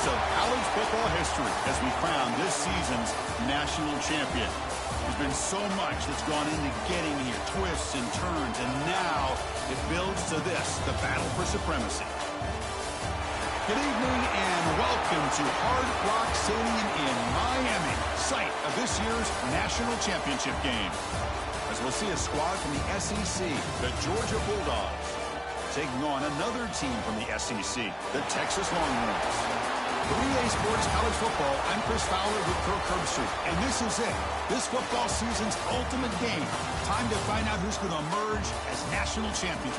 of college football history as we crown this season's national champion. There's been so much that's gone into getting here, twists and turns, and now it builds to this, the battle for supremacy. Good evening and welcome to Hard Rock Stadium in Miami, site of this year's national championship game. As we'll see a squad from the SEC, the Georgia Bulldogs, taking on another team from the SEC, the Texas Longhorns. For EA Sports College Football, I'm Chris Fowler with Kirk Herbstreit, and this is it. This football season's ultimate game. Time to find out who's going to emerge as national champion.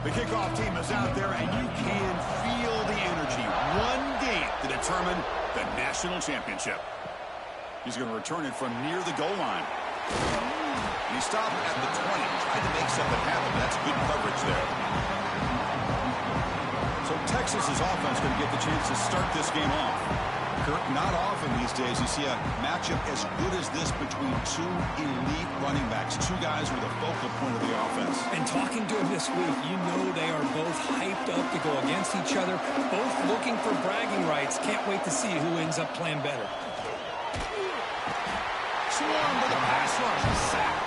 The kickoff team is out there, and you can feel the energy. One game to determine the national championship. He's going to return it from near the goal line. He stopped at the 20, tried to make something happen. That's good coverage there. So Texas's offense going to get the chance to start this game off. Kirk, not often these days you see a matchup as good as this between two elite running backs, two guys who are the focal point of the offense. And talking to him this week, you know they are both hyped up to go against each other, both looking for bragging rights. Can't wait to see who ends up playing better. Swarm with a pass rush, a sack.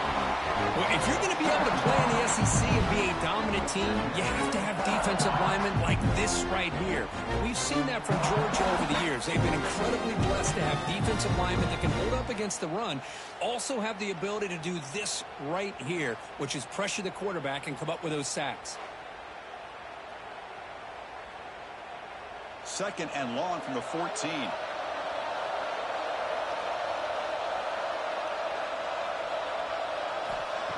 Well, if you're going to be able to play in the SEC and be a dominant team, you have to have defensive linemen like this right here. And we've seen that from Georgia over the years. They've been incredibly blessed to have defensive linemen that can hold up against the run, also have the ability to do this right here, which is pressure the quarterback and come up with those sacks. Second and long from the 14.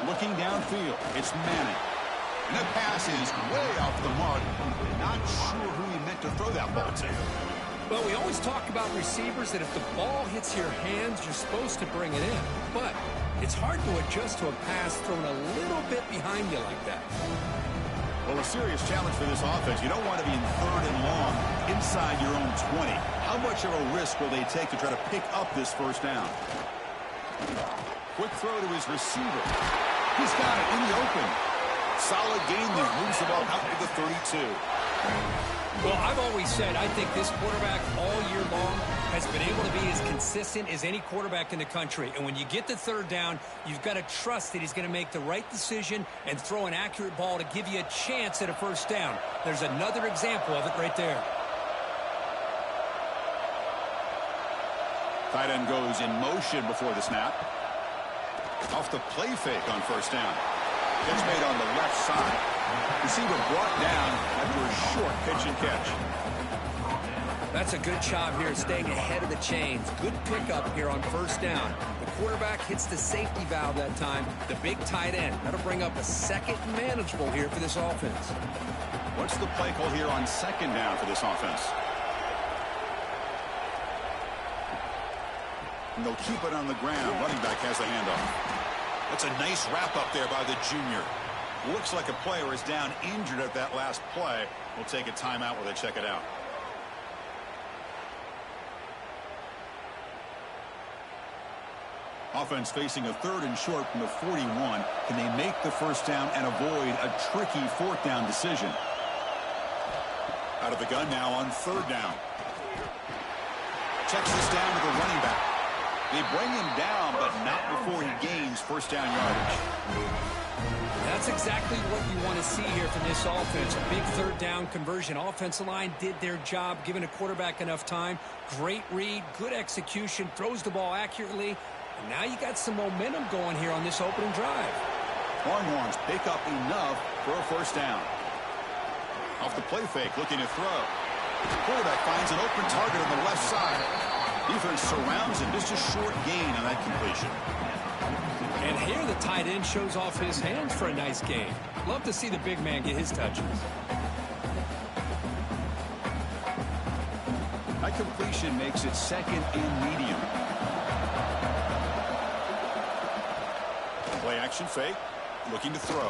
Looking downfield, it's Manning. And that pass is way off the mark. Not sure who he meant to throw that ball to. Well, we always talk about receivers that if the ball hits your hands, you're supposed to bring it in. But it's hard to adjust to a pass thrown a little bit behind you like that. Well, a serious challenge for this offense. You don't want to be in third and long inside your own 20. How much of a risk will they take to try to pick up this first down? Quick throw to his receiver. He's got it in the open. Solid gain there. Moves the ball out to the 32. Well, I've always said I think this quarterback all year long has been able to be as consistent as any quarterback in the country. And when you get the third down, you've got to trust that he's going to make the right decision and throw an accurate ball to give you a chance at a first down. There's another example of it right there. Tight end goes in motion before the snap. Off the play fake on first down. Catch made on the left side. Receiver brought down after a short pitch and catch. That's a good job here staying ahead of the chains. Good pickup here on first down. The quarterback hits the safety valve that time. The big tight end. That'll bring up a second manageable here for this offense. What's the play call here on second down for this offense? And they'll keep it on the ground. Running back has the handoff. That's a nice wrap up there by the junior. Looks like a player is down injured at that last play. We'll take a timeout while they check it out. Offense facing a third and short from the 41. Can they make the first down and avoid a tricky fourth down decision? Out of the gun now on third down. Checks this down to the running back. They bring him down, but not before he gains first down yardage. That's exactly what you want to see here from this offense. A big third down conversion. Offensive line did their job, giving a quarterback enough time. Great read, good execution, throws the ball accurately. And now you got some momentum going here on this opening drive. Longhorns pick up enough for a first down. Off the play fake, looking to throw. Quarterback finds an open target on the left side. Defense surrounds him. Just a short gain on that completion. And here the tight end shows off his hands for a nice game. Love to see the big man get his touches. That completion makes it second and medium. Play action fake. Looking to throw.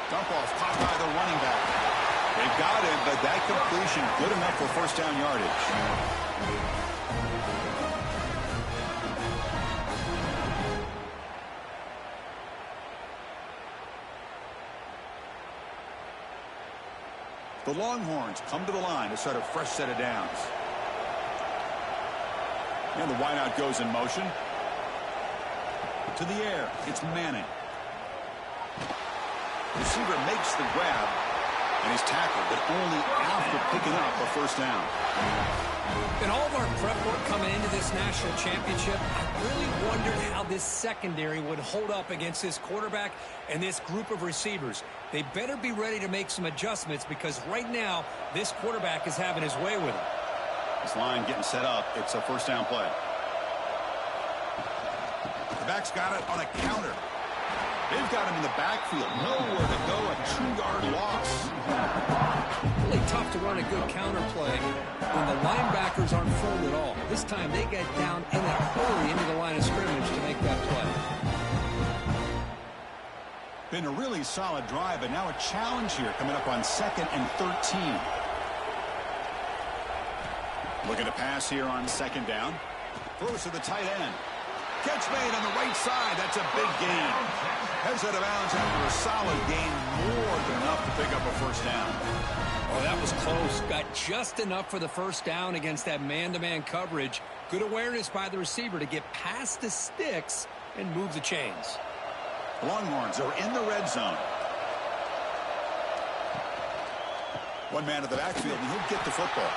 Dump off caught by the running back. They've got him, but that completion good enough for first down yardage. The Longhorns come to the line to start a fresh set of downs. And the wideout goes in motion. To the air, it's Manning. Receiver makes the grab, and he's tackled, but only after picking up a first down. In all of our prep work coming into this national championship, I really wondered how this secondary would hold up against this quarterback and this group of receivers. They better be ready to make some adjustments because right now, this quarterback is having his way with him. This line getting set up. It's a first down play. The back's got it on a counter. They've got him in the backfield. Nowhere to go. A 2-yard loss. Really tough to run a good counter play when the linebackers aren't full at all. This time they get down in a hurry into the line of scrimmage to make that play. Been a really solid drive, but now a challenge here coming up on 2nd and 13. Looking to pass here on 2nd down. Throws to the tight end. Catch made on the right side. That's a big gain. Heads out of bounds after a solid gain. More than enough to pick up a first down. Oh, that was close. Got just enough for the first down against that man-to-man coverage. Good awareness by the receiver to get past the sticks and move the chains. The Longhorns are in the red zone. One man at the backfield, and he'll get the football.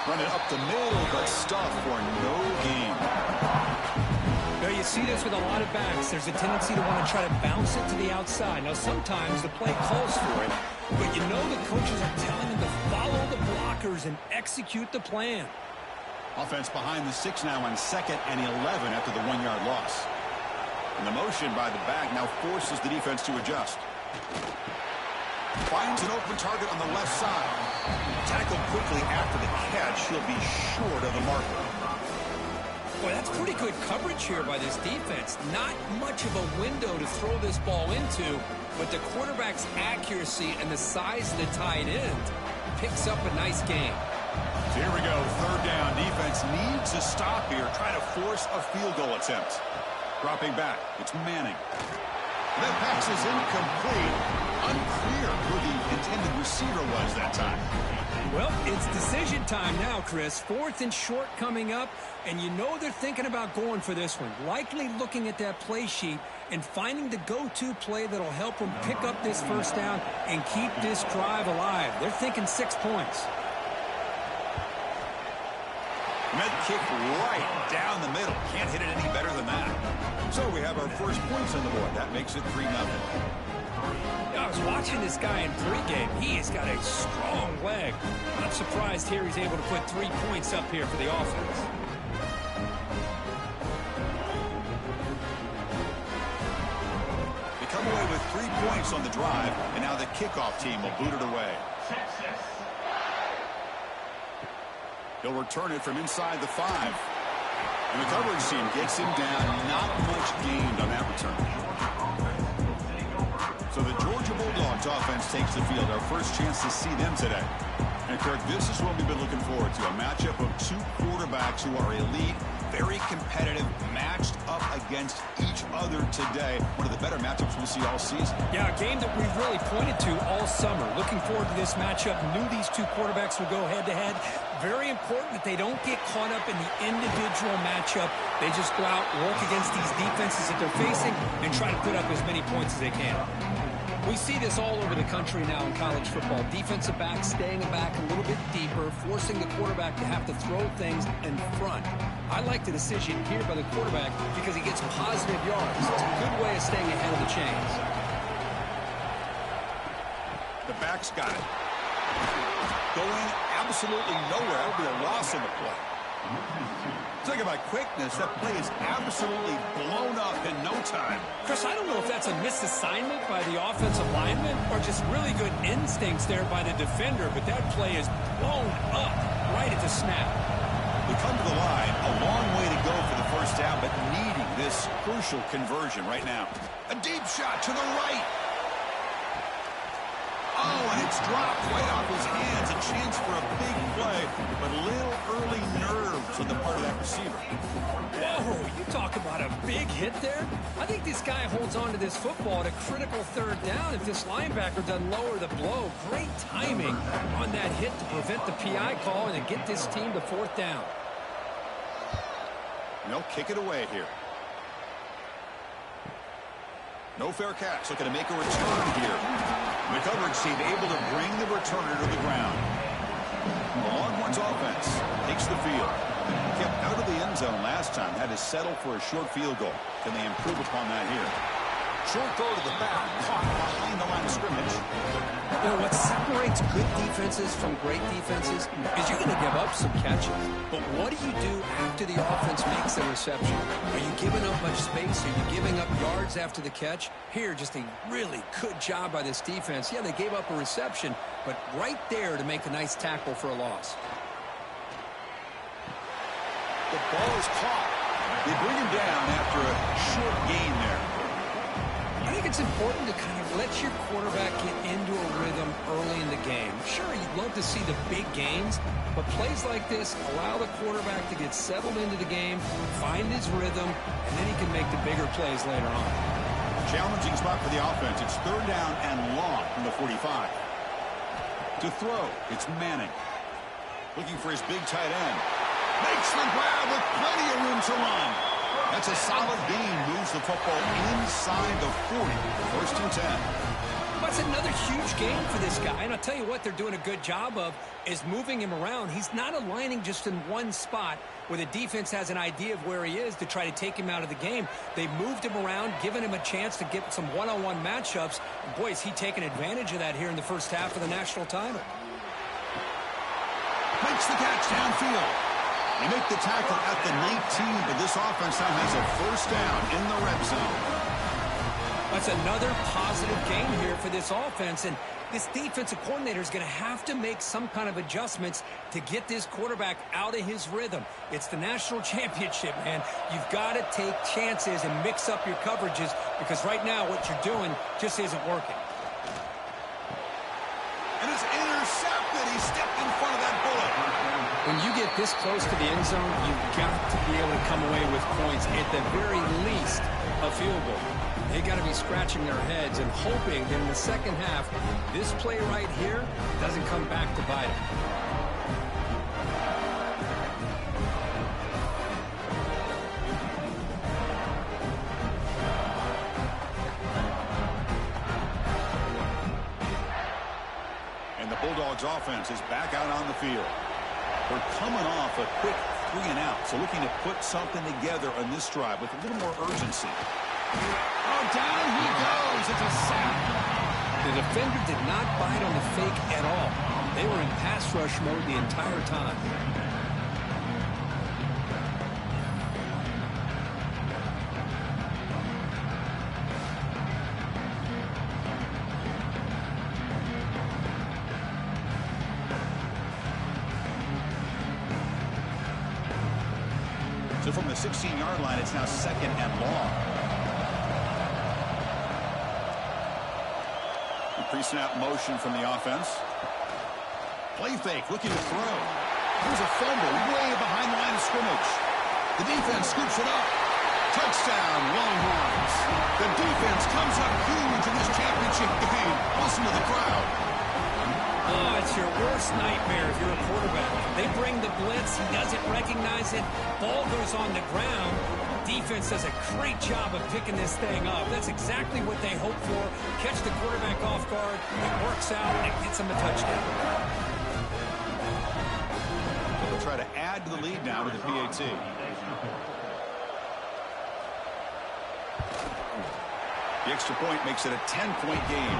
Run it up the middle, but stuffed for no gain. Now, you see this with a lot of backs. There's a tendency to want to try to bounce it to the outside. Now, sometimes the play calls for it, but you know the coaches are telling them to follow the blockers and execute the plan. Offense behind the 6 now on 2nd and 11 after the 1-yard loss. And the motion by the back now forces the defense to adjust. Finds an open target on the left side. Tackled quickly after the catch. He'll be short of the marker. Boy, that's pretty good coverage here by this defense. Not much of a window to throw this ball into, but the quarterback's accuracy and the size of the tight end picks up a nice gain. So here we go, 3rd down. Defense needs a stop here. Try to force a field goal attempt. Dropping back, it's Manning. That pass is incomplete. Unclear who the intended receiver was that time. Well, it's decision time now, Chris. 4th and short coming up, and you know they're thinking about going for this one. Likely looking at that play sheet and finding the go-to play that'll help them pick up this first down and keep this drive alive. They're thinking 6 points. Med kick right down the middle. Can't hit it any better than that. So we have our first points on the board. That makes it 3-0. I was watching this guy in pregame. He has got a strong leg. Not surprised here he's able to put 3 points up here for the offense. They come away with 3 points on the drive, and now the kickoff team will boot it away. He'll return it from inside the 5. And the coverage team gets him down. Not much gained on that return. So the Georgia Bulldogs offense takes the field. Our first chance to see them today. And, Kirk, this is what we've been looking forward to. A matchup of 2 quarterbacks who are elite, very competitive, matched up against each other today. One of the better matchups we'll see all season. Yeah, a game that we've really pointed to all summer. Looking forward to this matchup. Knew these 2 quarterbacks would go head-to-head. Very important that they don't get caught up in the individual matchup. They just go out, work against these defenses that they're facing, and try to put up as many points as they can. We see this all over the country now in college football. Defensive backs staying back a little bit deeper, forcing the quarterback to have to throw things in front. I like the decision here by the quarterback because he gets positive yards. It's a good way of staying ahead of the chains. The back's got it. Going absolutely nowhere. That'll be a loss on the play. Talking about quickness, that play is absolutely blown up in no time. Chris, I don't know if that's a misassignment by the offensive lineman or just really good instincts there by the defender, but that play is blown up right at the snap. We come to the line, a long way to go for the first down, but needing this crucial conversion right now. A deep shot to the right. Oh, and it's dropped right off his hands. A chance for a big play, but a little early nerves on the part of that receiver. Whoa, you talk about a big hit there. I think this guy holds on to this football at a critical third down if this linebacker doesn't lower the blow. Great timing on that hit to prevent the PI call and to get this team to fourth down. And they'll kick it away here. No fair catch. Looking to make a return here. The coverage team able to bring the returner to the ground. The Longhorns offense takes the field. Kept out of the end zone last time. Had to settle for a short field goal. Can they improve upon that here? Short throw to the back. Caught behind the line of scrimmage. You know, what separates good defenses from great defenses is you're going to give up some catches. But what do you do after the offense makes a reception? Are you giving up much space? Are you giving up yards after the catch? Here, just a really good job by this defense. Yeah, they gave up a reception, but right there to make a nice tackle for a loss. The ball is caught. They bring him down after a short gain there. I think it's important to kind of let your quarterback get into a rhythm early in the game. Sure, you'd love to see the big gains, but plays like this allow the quarterback to get settled into the game, find his rhythm, and then he can make the bigger plays later on. Challenging spot for the offense. It's third down and long from the 45. To throw, it's Manning. Looking for his big tight end. Makes the grab with plenty of room to run. That's a solid gain. Moves the football inside the 40. First and 10. That's another huge game for this guy. And I'll tell you what they're doing a good job of is moving him around. He's not aligning just in one spot where the defense has an idea of where he is to try to take him out of the game. They moved him around, given him a chance to get some one-on-one matchups. And boy, is he taking advantage of that here in the first half of the national title. Makes the catch downfield. They make the tackle at the 19, but this offense now has a first down in the red zone. That's another positive game here for this offense, and this defensive coordinator is going to have to make some kind of adjustments to get this quarterback out of his rhythm. It's the national championship, man. You've got to take chances and mix up your coverages because right now what you're doing just isn't working. And it's intercepted. He stepped in front of that bullet. When you get this close to the end zone, you've got to be able to come away with points, at the very least, a field goal. They got to be scratching their heads and hoping that in the second half, this play right here doesn't come back to bite them. And the Bulldogs offense is back out on the field. We're coming off a quick 3-and-out, so looking to put something together on this drive with a little more urgency. Oh, down he goes. It's a sack. The defender did not bite on the fake at all. They were in pass rush mode the entire time. So from the 16-yard line, it's now second and long. Pre-snap motion from the offense. Play fake, looking to throw. Here's a fumble way behind the line of scrimmage. The defense scoops it up. Touchdown, Longhorns. The defense comes up huge in this championship game. Listen to the crowd. Oh, it's your worst nightmare if you're a quarterback. They bring the blitz. He doesn't recognize it. Ball goes on the ground. Defense does a great job of picking this thing up. That's exactly what they hope for. Catch the quarterback off guard. It works out, and it gets them a touchdown. They'll try to add to the lead now with the PAT. The extra point makes it a 10-point game.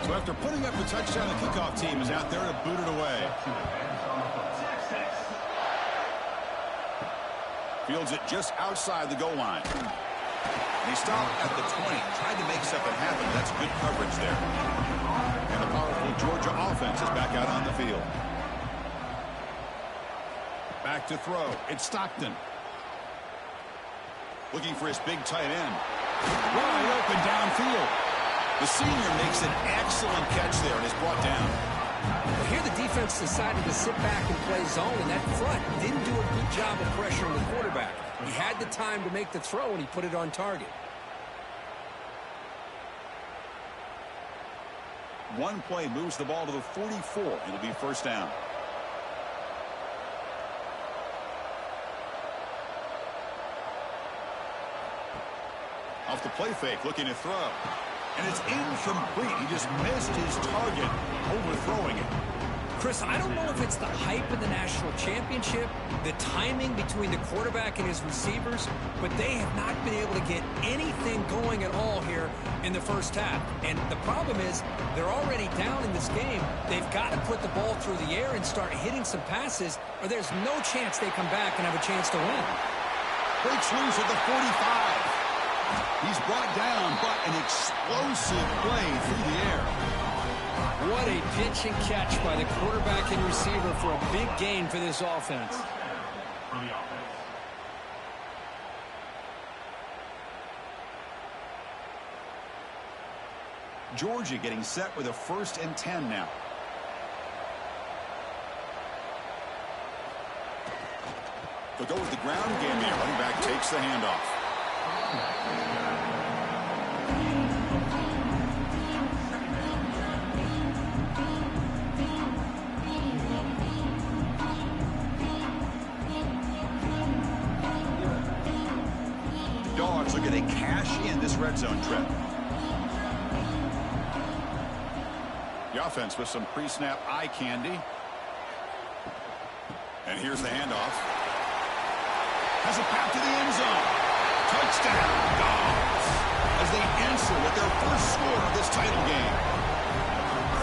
So after putting up the touchdown, the kickoff team is out there to boot it away. Fields it just outside the goal line. And he stopped at the 20, tried to make something happen. That's good coverage there. And the powerful Georgia offense is back out on the field. Back to throw. It's Stockton. Looking for his big tight end. Wide open downfield. The senior makes an excellent catch there and is brought down. Well, here the defense decided to sit back and play zone, and that front didn't do a good job of pressuring the quarterback. He had the time to make the throw, and he put it on target. One play moves the ball to the 44. It'll be first down. Off the play fake, looking to throw. And it's incomplete. He just missed his target, overthrowing it. Chris, I don't know if it's the hype of the national championship, the timing between the quarterback and his receivers, but they have not been able to get anything going at all here in the first half. And the problem is they're already down in this game. They've got to put the ball through the air and start hitting some passes, or there's no chance they come back and have a chance to win. Breaks loose at the 45. He's brought down, but an explosive play through the air. What a pitch and catch by the quarterback and receiver for a big gain for this offense. Georgia getting set with a 1st and 10 now. They'll go with the ground game here. Running back takes the handoff. Dogs are going to cash in this red zone trip. The offense with some pre-snap eye candy. And here's the handoff. Has a path to the end zone. Touchdown, Dogs, as they answer with their first score of this title game.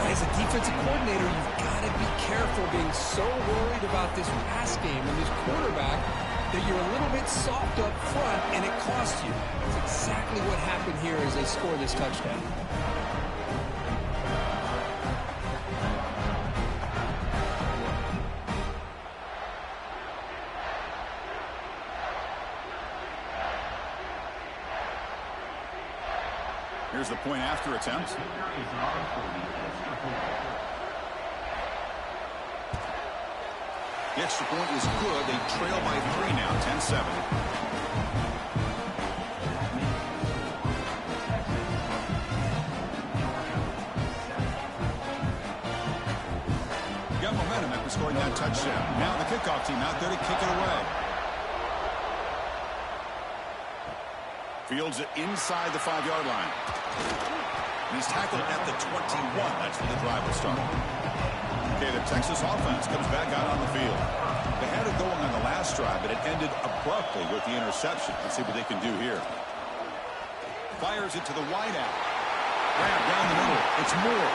As a defensive coordinator, you've got to be careful being so worried about this pass game and this quarterback that you're a little bit soft up front and it costs you. That's exactly what happened here as they score this touchdown. Here's the point after attempt. The extra point is good. They trail by 3 now, 10-7. Got momentum after scoring that touchdown. Now the kickoff team out there to kick it away. Fields it inside the 5-yard line. And he's tackled at the 21. That's where the drive will start. Okay, the Texas offense comes back out on the field. They had it going on the last drive, but it ended abruptly with the interception. Let's see what they can do here. Fires it to the wideout. Grab down the middle. It's Moore.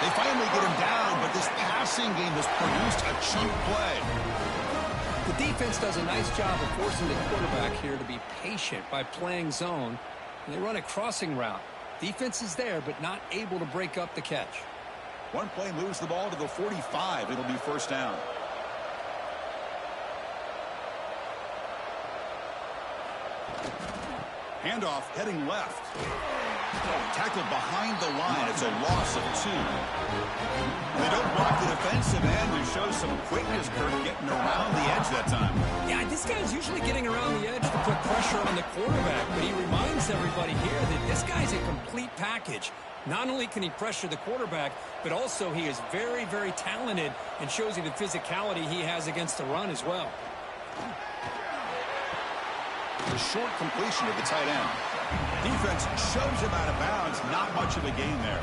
They finally get him down, but this passing game has produced a chunk play. The defense does a nice job of forcing the quarterback here to be patient by playing zone. They run a crossing route. Defense is there, but not able to break up the catch. One play moves the ball to the 45. It'll be first down. Handoff heading left. Tackled behind the line. It's a loss of 2. They don't block the defensive end and show some quickness, Kirk, getting around the edge that time. Yeah, this guy's usually getting around the edge to put pressure on the quarterback, but he reminds everybody here that this guy's a complete package. Not only can he pressure the quarterback, but also he is very, very talented and shows you the physicality he has against the run as well. The short completion of the tight end. Defense shoves him out of bounds. Not much of a gain there.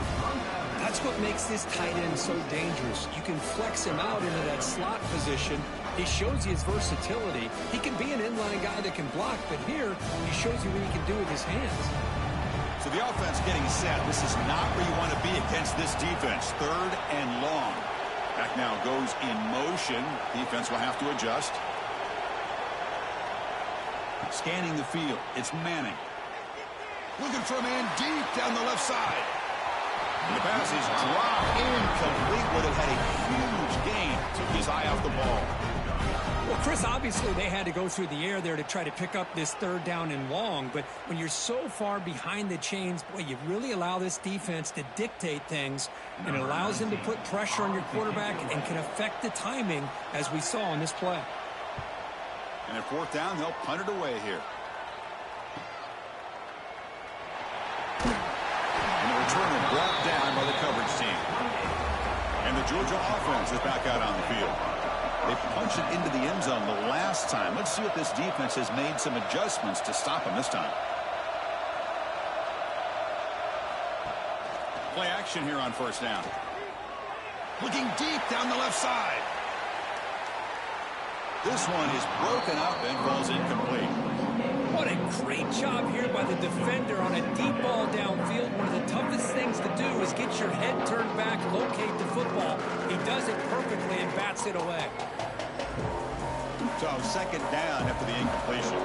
That's what makes this tight end so dangerous. You can flex him out into that slot position. He shows you his versatility. He can be an inline guy that can block, but here he shows you what he can do with his hands. So the offense getting set. This is not where you want to be against this defense. 3rd and long. Back now goes in motion. Defense will have to adjust. Scanning the field. It's Manning. Looking for a man deep down the left side. And the pass is dropped incomplete, but it had a huge gain. Took his eye off the ball. Well, Chris, obviously they had to go through the air there to try to pick up this third down and long, but when you're so far behind the chains, boy, you really allow this defense to dictate things, and it allows them to put pressure on your quarterback and can affect the timing, as we saw in this play. And at fourth down, they'll punt it away here. And the return is brought down by the coverage team. And the Georgia offense is back out on the field. They punched it into the end zone the last time. Let's see if this defense has made some adjustments to stop them this time. Play action here on first down. Looking deep down the left side. This one is broken up and falls incomplete. What a great job here by the defender on a deep ball downfield. One of the toughest things to do is get your head turned back, locate the football. He does it perfectly and bats it away. So second down after the incompletion.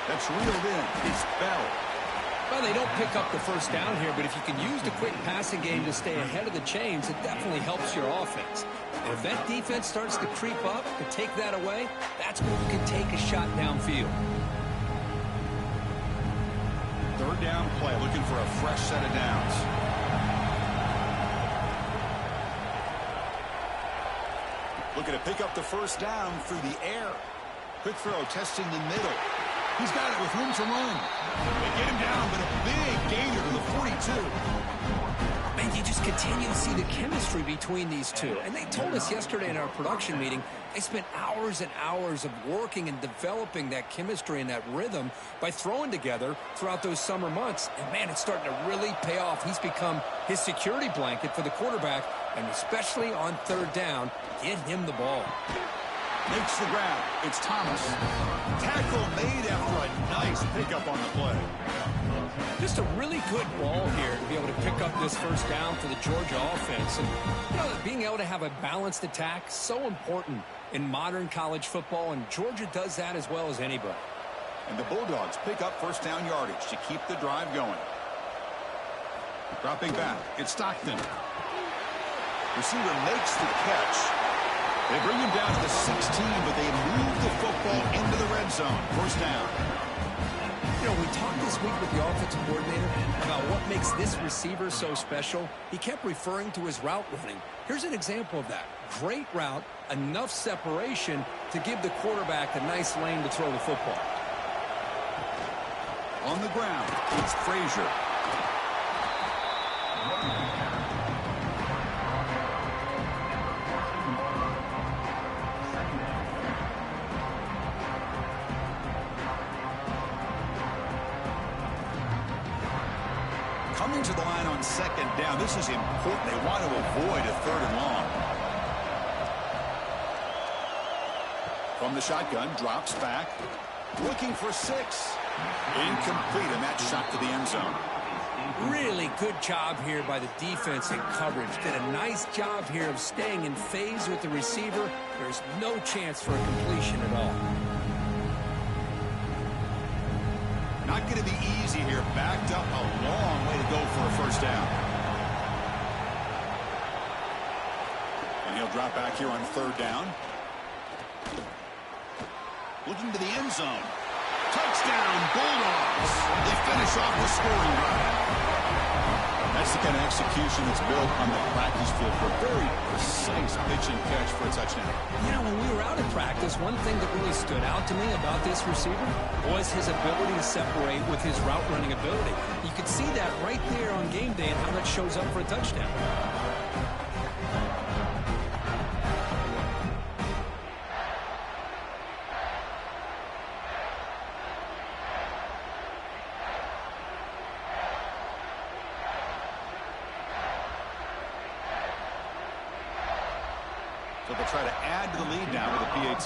That's reeled in. He's fell. Well, they don't pick up the first down here, but if you can use the quick passing game to stay ahead of the chains, it definitely helps your offense. And if that defense starts to creep up and take that away, that's when you can take a shot downfield. Third down play, looking for a fresh set of downs. Looking to pick up the first down through the air. Quick throw, testing the middle. He's got it with room to run. They get him down, but a big gainer to the 42. Man, you just continue to see the chemistry between these two. And they told us yesterday in our production meeting, they spent hours and hours of working and developing that chemistry and that rhythm by throwing together throughout those summer months. And, man, it's starting to really pay off. He's become his security blanket for the quarterback, and especially on third down, get him the ball. Makes the grab. It's Thomas. Tackle made after a nice pickup on the play. Just a really good ball here to be able to pick up this first down for the Georgia offense. And, you know, being able to have a balanced attack, so important in modern college football, and Georgia does that as well as anybody. And the Bulldogs pick up first down yardage to keep the drive going. Dropping back, it's Stockton. Receiver makes the catch. They bring him down to the 16, but they move the football into the red zone. First down. You know, we talked this week with the offensive coordinator about what makes this receiver so special. He kept referring to his route running. Here's an example of that. Great route, enough separation to give the quarterback a nice lane to throw the football. On the ground, it's Frazier. Coming to the line on second down. This is important. They want to avoid a third and long. From the shotgun, drops back. Looking for 6. Incomplete, and that shot to the end zone. Really good job here by the defense in coverage. Did a nice job here of staying in phase with the receiver. There's no chance for a completion at all. Not going to be easy here. Backed up a long way to go for a first down. And he'll drop back here on third down. Looking to the end zone. Touchdown, Bulldogs. They finish off the scoring drive. That's the kind of execution that's built on the practice field for a very precise pitch and catch for a touchdown. Yeah, when we were out at practice, one thing that really stood out to me about this receiver was his ability to separate with his route running ability. You could see that right there on game day and how that shows up for a touchdown. So they'll try to add to the lead now with a PAT.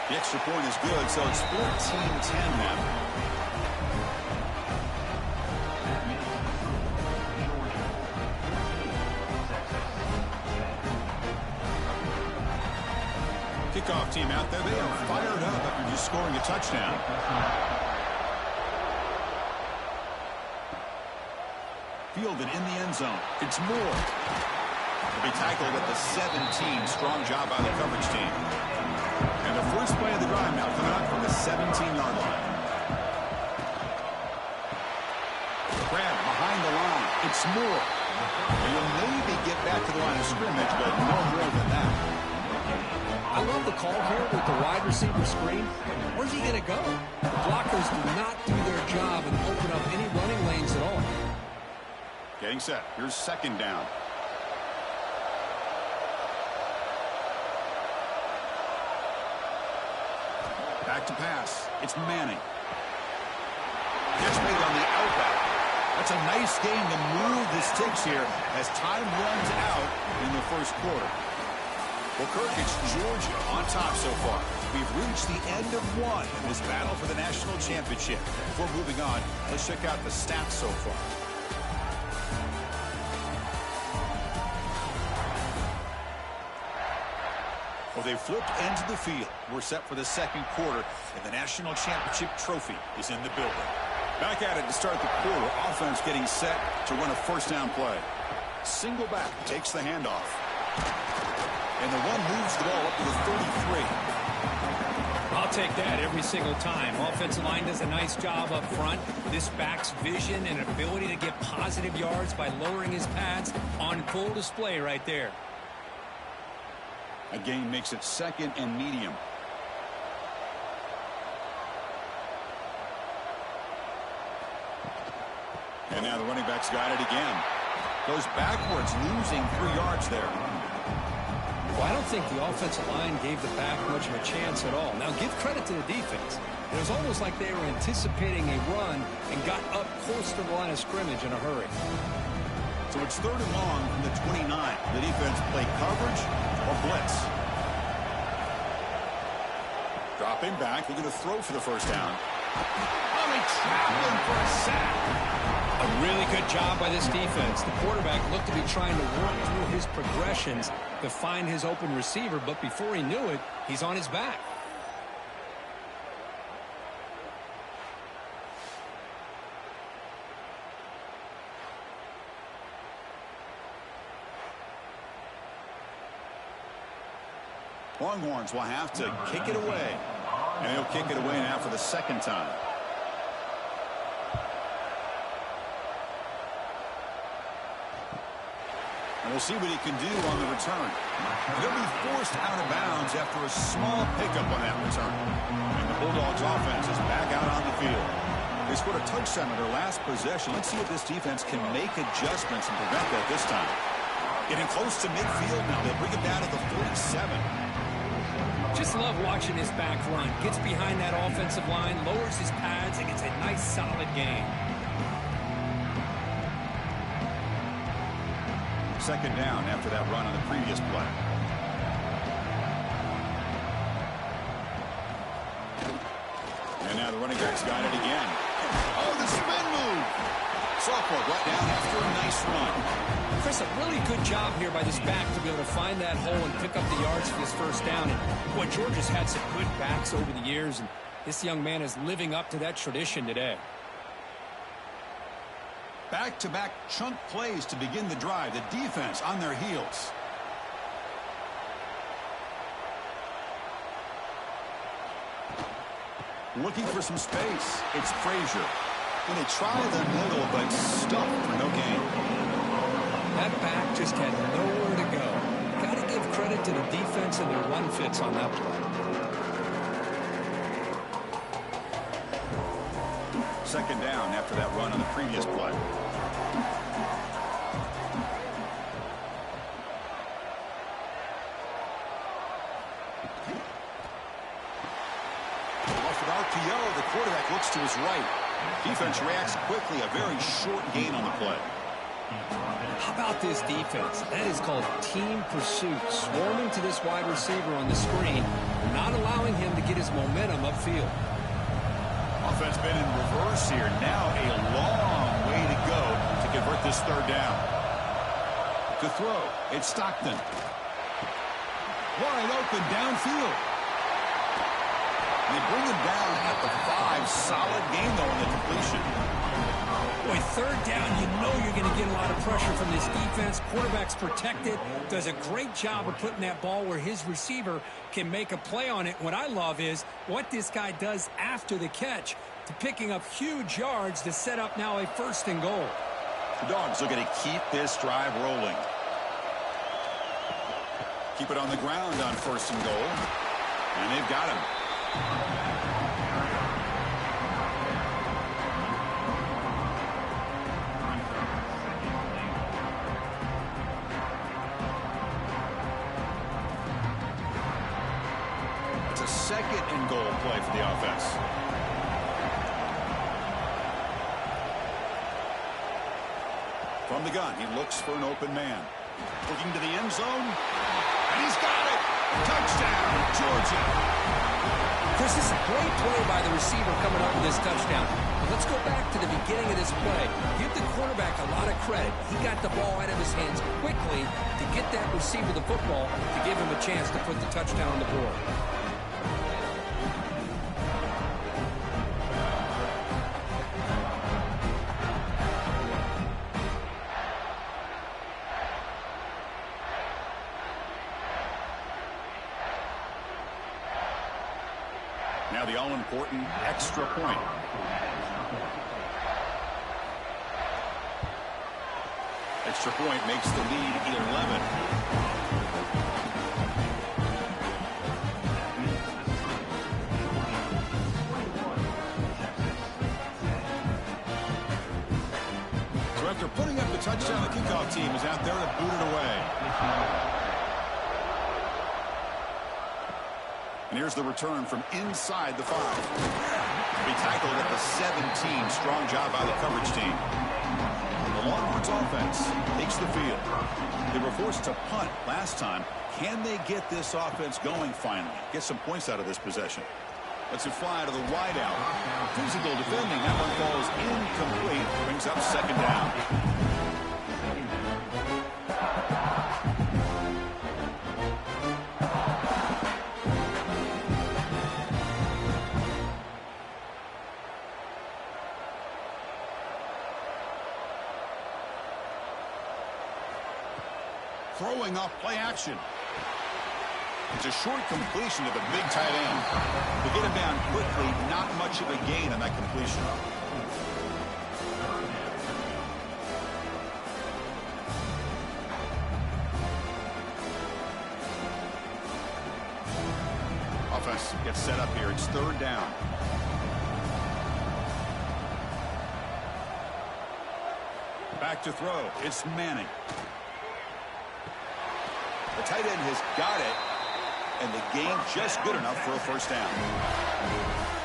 The extra point is good, so it's 14-10 now. Kickoff team out there. They are fired up after just scoring a touchdown. fielded in the end zone. It's Moore. He'll be tackled at the 17. Strong job by the coverage team. And the first play of the drive now coming up from the 17-yard line. Grab behind the line. It's Moore. And you'll maybe get back to the line of scrimmage, but no more than that. I love the call here with the wide receiver screen. Where's he going to go? The blockers do not do their job and open up any running lanes at all. Getting set. Here's second down. Back to pass. It's Manning. Gets made on the outback. That's a nice game to move the sticks here as time runs out in the first quarter. Well, Kirk, it's Georgia on top so far. We've reached the end of one in this battle for the national championship. Before moving on, let's check out the stats so far. Well, they flipped into the field. We're set for the second quarter, and the national championship trophy is in the building. Back at it to start the quarter. Offense getting set to run a first down play. Single back takes the handoff. And the one moves the ball up to the 33. I'll take that every single time. Offensive line does a nice job up front. This back's vision and ability to get positive yards by lowering his pads on full display right there. A gain makes it second and medium. And now the running back's got it again. Goes backwards, losing 3 yards there. Well, I don't think the offensive line gave the back much of a chance at all. Now, give credit to the defense. It was almost like they were anticipating a run and got up close to the line of scrimmage in a hurry. So it's third and long from the 29. The defense play coverage or blitz. Dropping back, looking to throw for the first down. Oh, he trapped him for a sack. A really good job by this defense. The quarterback looked to be trying to work through his progressions to find his open receiver, but before he knew it, he's on his back. Longhorns will have to kick it away. And he'll kick it away now for the second time. And we'll see what he can do on the return. He'll be forced out of bounds after a small pickup on that return. And the Bulldogs offense is back out on the field. They scored a touchdown on their last possession. Let's see if this defense can make adjustments and prevent that this time. Getting close to midfield now. They bring it down to the 47. Just love watching his back run. Gets behind that offensive line, lowers his pads, and gets a nice solid gain. Second down after that run on the previous play. And now the running back's got it again. Oh, the spin move. Sophomore brought down after a nice run. Chris, a really good job here by this back to be able to find that hole and pick up the yards for this first down. And boy, Georgia's had some good backs over the years, and this young man is living up to that tradition today. Back-to-back chunk plays to begin the drive. The defense on their heels. Looking for some space. It's Frazier. And they try the middle, but stuffed for no gain. That back just had nowhere to go. Got to give credit to the defense and their run fits on that play. Second down after that run on the previous play. Off an RPO, the quarterback looks to his right. Defense reacts quickly. A very short gain on the play. How about this defense? That is called team pursuit. Swarming to this wide receiver on the screen, not allowing him to get his momentum upfield. Offense been in reverse here. Now a long way to go to convert this third down. To throw, it's Stockton. Wide open downfield. They bring him down at the 5. Solid game, though, on the completion. Boy, third down, you know you're going to get a lot of pressure from this defense. Quarterback's protected, does a great job of putting that ball where his receiver can make a play on it. What I love is what this guy does after the catch, to picking up huge yards to set up now a 1st and goal. The Dogs are going to keep this drive rolling. Keep it on the ground on 1st and goal. And they've got him. It's a 2nd and goal play for the offense. From the gun, he looks for an open man. Looking to the end zone. And he's got it. Touchdown, Georgia. Chris, this is a great play by the receiver coming up with this touchdown. But let's go back to the beginning of this play. Give the quarterback a lot of credit. He got the ball out of his hands quickly to get that receiver the football to give him a chance to put the touchdown on the board. Now the all-important extra point. Extra point makes the lead 11. So after putting up the touchdown, the kickoff team is out there to boot it away. And here's the return from inside the 5. Be tackled at the 17. Strong job by the coverage team. The Longhorns offense takes the field. They were forced to punt last time. Can they get this offense going finally? Get some points out of this possession. Let's it fly to the wide out. Physical defending. That one falls incomplete. Brings up 2nd down. Throwing off play action. It's a short completion to the big tight end. To get him down quickly, not much of a gain on that completion. Offense gets set up here. It's 3rd down. Back to throw. It's Manning. The tight end has got it, and the gain just good enough for a 1st down.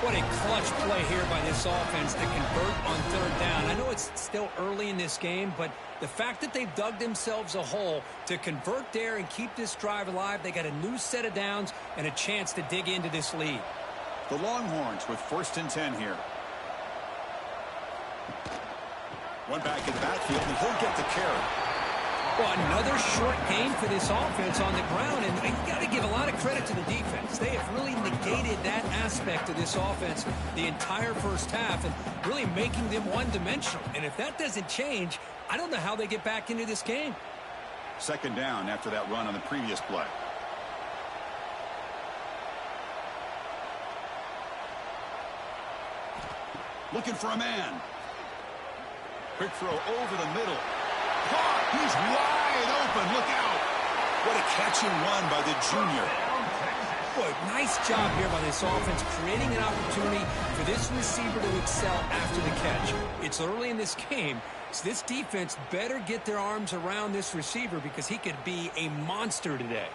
What a clutch play here by this offense to convert on 3rd down. I know it's still early in this game, but the fact that they've dug themselves a hole to convert there and keep this drive alive, they got a new set of downs and a chance to dig into this lead. The Longhorns with 1st and 10 here. One back in the backfield, and he'll get the carry. Well, another short gain for this offense on the ground, and you got to give a lot of credit to the defense. They have really negated that aspect of this offense the entire 1st half and really making them one-dimensional. And if that doesn't change, I don't know how they get back into this game. 2nd down after that run on the previous play. Looking for a man. Quick throw over the middle. Caught. He's wide open. Look out. What a catch and run by the junior. Boy, nice job here by this offense, creating an opportunity for this receiver to excel after the catch. It's early in this game, so this defense better get their arms around this receiver because he could be a monster today.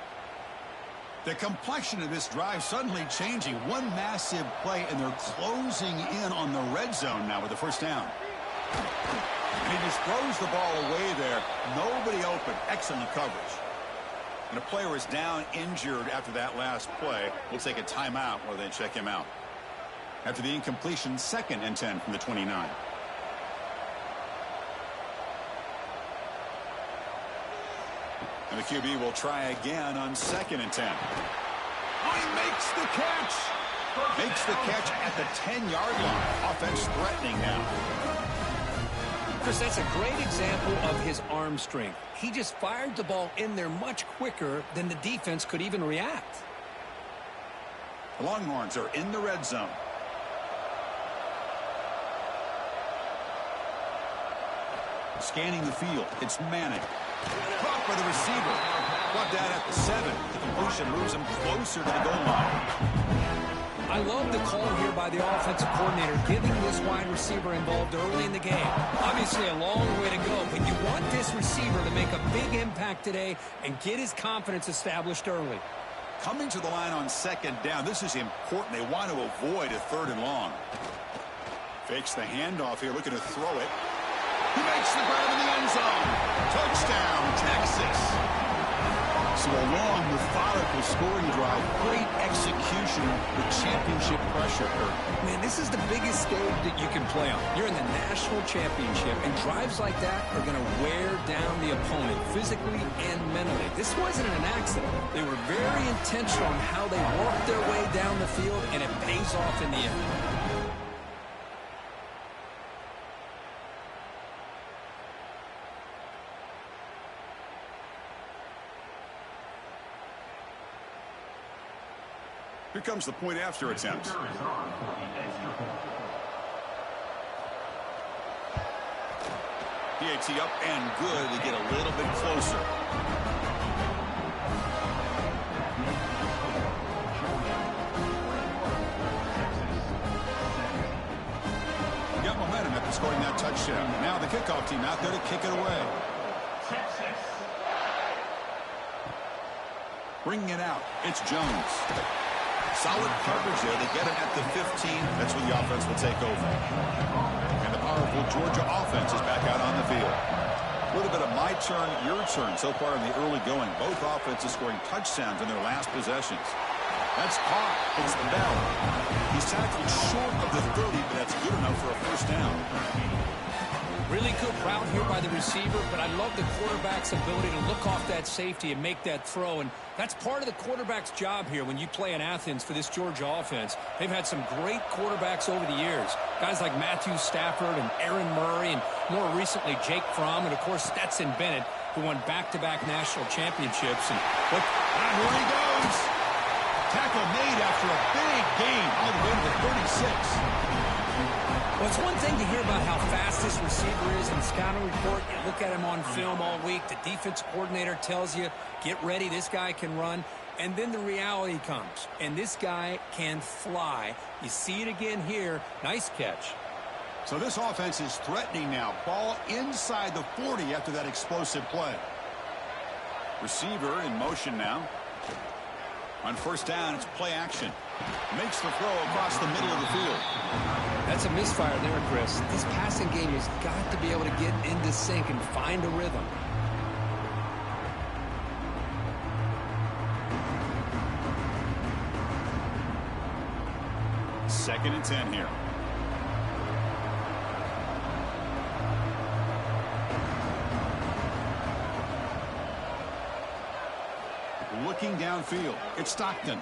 The complexion of this drive suddenly changing. One massive play, and they're closing in on the red zone now with the 1st down. And he just throws the ball away there. Nobody open. Excellent coverage. And a player is down injured after that last play. We'll take a timeout while they check him out. After the incompletion, 2nd and 10 from the 29. And the QB will try again on 2nd and 10. Oh, he makes the catch. Makes the catch at the 10-yard line. Offense threatening now. Chris, that's a great example of his arm strength. He just fired the ball in there much quicker than the defense could even react. The Longhorns are in the red zone. Scanning the field. It's Manning. Caught by the receiver. Caught that at the 7. The completion moves him closer to the goal line. I love the call here by the offensive coordinator, giving this wide receiver involved early in the game. Obviously a long way to go, but you want this receiver to make a big impact today and get his confidence established early. Coming to the line on second down, this is important. They want to avoid a 3rd and long. Fakes the handoff here, looking to throw it. He makes the grab in the end zone. Touchdown, Texas. So a long, methodical scoring drive. Great execution with championship pressure. Man, this is the biggest stage that you can play on. You're in the national championship, and drives like that are going to wear down the opponent physically and mentally. This wasn't an accident. They were very intentional on how they worked their way down the field, and it pays off in the end. Here comes the point after attempt. PAT up and good to get a little bit closer. Got momentum after scoring that touchdown. Now the kickoff team out there to kick it away. Bringing it out. It's Jones. Solid coverage there. They get it at the 15. That's where the offense will take over. And the powerful Georgia offense is back out on the field. A little bit of my turn, your turn so far in the early going. Both offenses scoring touchdowns in their last possessions. That's caught. It's the bell. He's tackled short of the 30, but that's good enough for a first down. Really good route here by the receiver, but I love the quarterback's ability to look off that safety and make that throw. And that's part of the quarterback's job here when you play in Athens for this Georgia offense. They've had some great quarterbacks over the years. Guys like Matthew Stafford and Aaron Murray, and more recently Jake Fromm, and of course Stetson Bennett, who won back-to-back national championships. And look, here he goes. Tackle made after a big gain all the way to the 36. Well, it's one thing to hear about how fast this receiver is in the scouting report. You look at him on film all week. The defense coordinator tells you, get ready, this guy can run. And then the reality comes, and this guy can fly. You see it again here. Nice catch. So this offense is threatening now. Ball inside the 40 after that explosive play. Receiver in motion now. On first down, it's play action. Makes the throw across the middle of the field. That's a misfire there, Chris. This passing game has got to be able to get into sync and find a rhythm. Second and 10 here. Looking downfield, it's Stockton.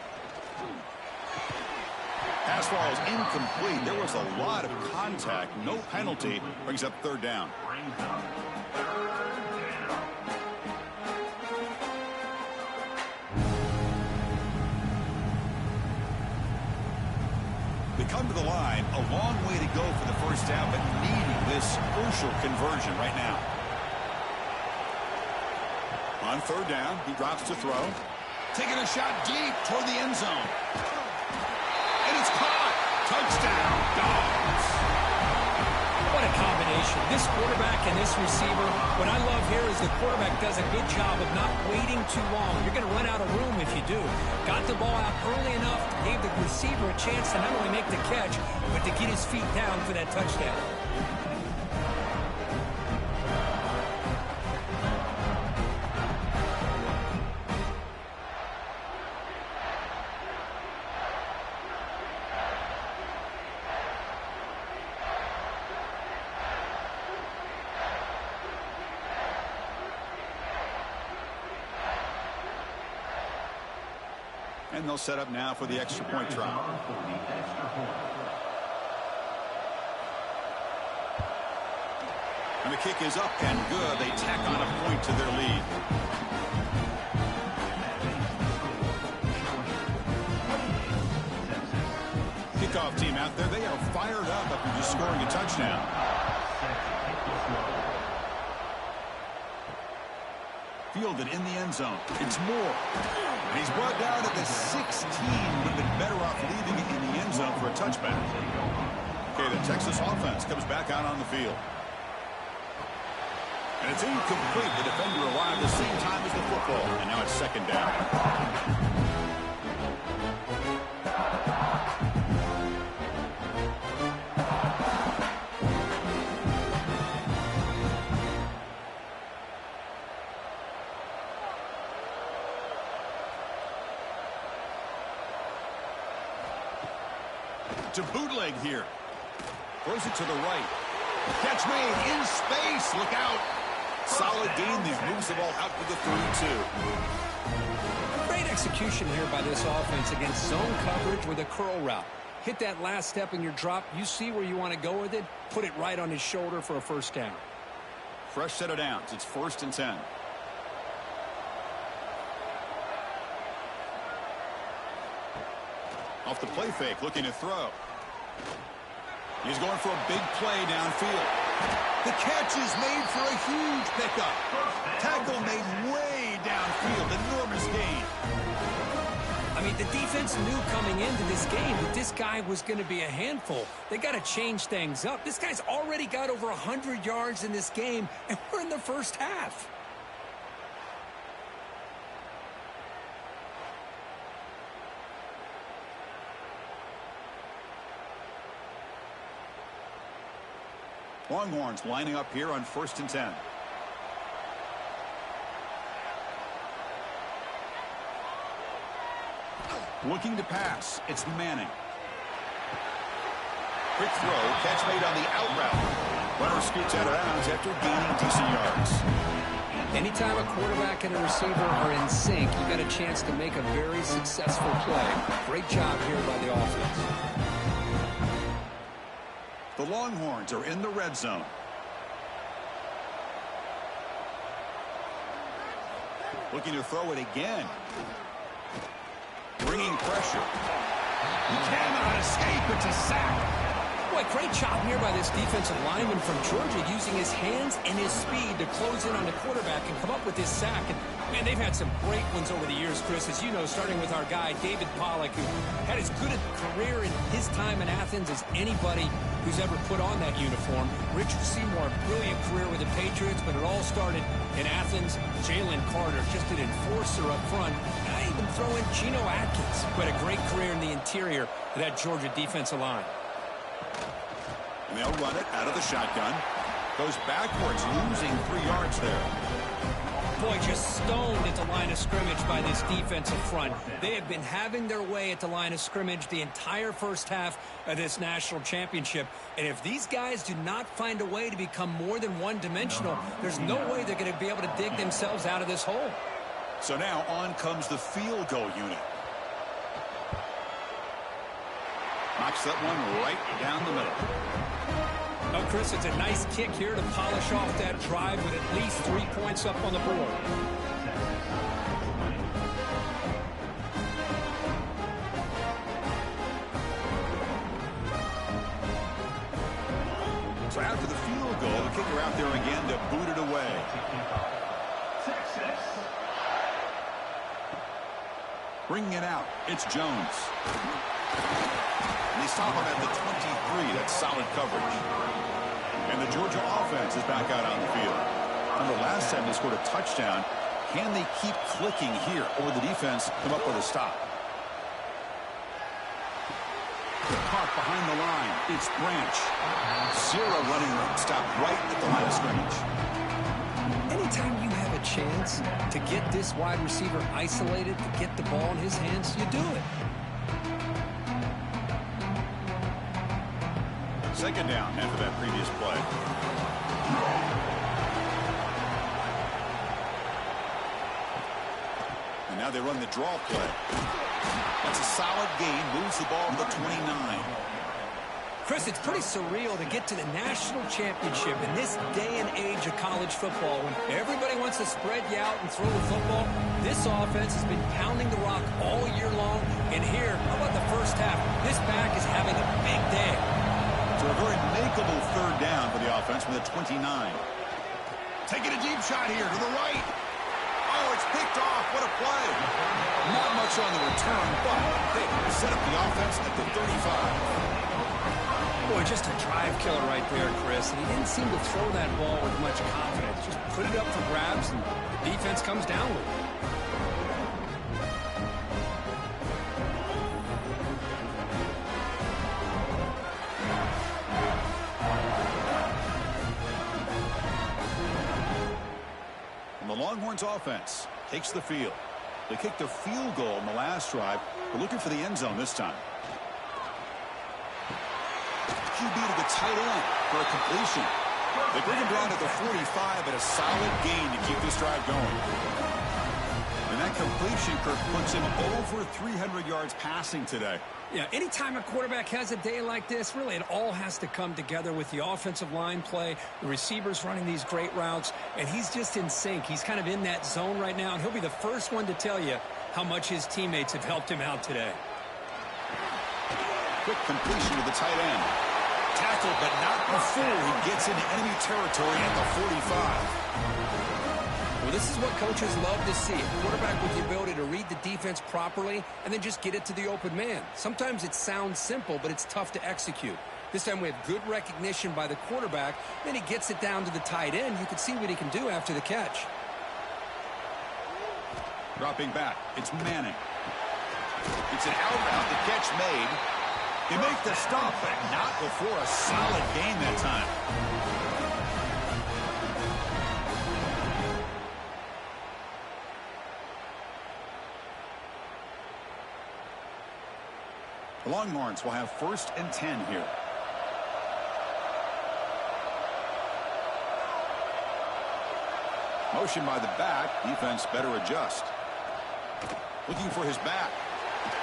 Pass ball is incomplete. There was a lot of contact. No penalty. Brings up third down. They come to the line. A long way to go for the first down, but needing this crucial conversion right now. On third down, he drops to throw. Taking a shot deep toward the end zone. And it's caught. Touchdown, Dogs. What a combination. This quarterback and this receiver. What I love here is the quarterback does a good job of not waiting too long. You're going to run out of room if you do. Got the ball out early enough, gave the receiver a chance to not only make the catch, but to get his feet down for that touchdown. And they'll set up now for the extra point try. And the kick is up and good. They tack on a point to their lead. Kickoff team out there. They are fired up after just scoring a touchdown. Fielded in the end zone. It's Moore. And he's brought down to the 16. Would have been better off leaving it in the end zone for a touchback. Okay, the Texas offense comes back out on the field. And it's incomplete. The defender arrived the same time as the football. And now it's second down. To bootleg here. Throws it to the right. Catch made in space. Look out. Solid gain there. Moves the ball out to the 32. Great execution here by this offense against zone coverage with a curl route. Hit that last step in your drop. You see where you want to go with it. Put it right on his shoulder for a first down. Fresh set of downs. It's 1st and 10. Off the play fake, looking to throw. He's going for a big play downfield. The catch is made for a huge pickup. Tackle made way downfield. Enormous gain. I mean, the defense knew coming into this game that this guy was going to be a handful. They got to change things up. This guy's already got over 100 yards in this game, and we're in the first half. Longhorns lining up here on 1st and 10. Looking to pass. It's Manning. Quick throw. Catch made on the out route. Runner scoots out of bounds after gaining decent yards. Anytime a quarterback and a receiver are in sync, you got a chance to make a very successful play. Great job here by the offense. The Longhorns are in the red zone. Looking to throw it again. Bringing pressure. He cannot escape. It's a sack. Boy, great job here by this defensive lineman from Georgia using his hands and his speed to close in on the quarterback and come up with this sack. And, man, they've had some great ones over the years, Chris, as you know, starting with our guy, David Pollack, who had as good a career in his time in Athens as anybody who's ever put on that uniform. Richard Seymour, brilliant career with the Patriots, but it all started in Athens. Jalen Carter, just an enforcer up front. And I even throw in Geno Atkins, who had a great career in the interior of that Georgia defensive line. And they'll run it out of the shotgun. Goes backwards, losing 3 yards there. Boy, just stoned at the line of scrimmage by this defensive front. They have been having their way at the line of scrimmage the entire first half of this national championship. And if these guys do not find a way to become more than one-dimensional, there's no way they're going to be able to dig themselves out of this hole. So now on comes the field goal unit. Knocks that one right down the middle. Oh, Chris, it's a nice kick here to polish off that drive with at least 3 points up on the board. So after the field goal, the kicker out there again to boot it away. Bringing it out, it's Jones. And they stop him at the 23. That's solid coverage. And the Georgia offense is back out on the field. Remember, last time they scored a touchdown. Can they keep clicking here, or will the defense come up with a stop? Caught behind the line. It's Branch. Zero running room. Stop right at the line of scrimmage. Anytime you have a chance to get this wide receiver isolated, to get the ball in his hands, you do it. Second down after that previous play. And now they run the draw play. That's a solid gain. Moves the ball to the 29. Chris, it's pretty surreal to get to the national championship in this day and age of college football when everybody wants to spread you out and throw the football. This offense has been pounding the rock all year long. And here, how about the first half? This back is having a big day. So a very makeable third down for the offense with a 29. Taking a deep shot here to the right. Oh, it's picked off. What a play. Not much on the return, but they set up the offense at the 35. Boy, just a drive killer right there, Chris. And he didn't seem to throw that ball with much confidence. Just put it up for grabs, and the defense comes down with it. And the Longhorns offense takes the field. They kicked a field goal in the last drive. We're looking for the end zone this time. QB to the tight end for a completion. They bring him down to the 45 at a solid gain to keep this drive going. And that completion, Kirk, puts him over 300 yards passing today. Yeah, anytime a quarterback has a day like this, really it all has to come together with the offensive line play, the receivers running these great routes, and he's just in sync. He's kind of in that zone right now, and he'll be the first one to tell you how much his teammates have helped him out today. Quick completion to the tight end. Tackled, but not before he gets into enemy territory at the 45. Well, this is what coaches love to see. A quarterback with the ability to read the defense properly and then just get it to the open man. Sometimes it sounds simple, but it's tough to execute. This time we have good recognition by the quarterback. Then he gets it down to the tight end. You can see what he can do after the catch. Dropping back, it's Manning. It's an out-route, the catch made. They make the stop, but not before a solid gain that time. The Longhorns will have 1st and 10 here. Motion by the back. Defense better adjust. Looking for his back.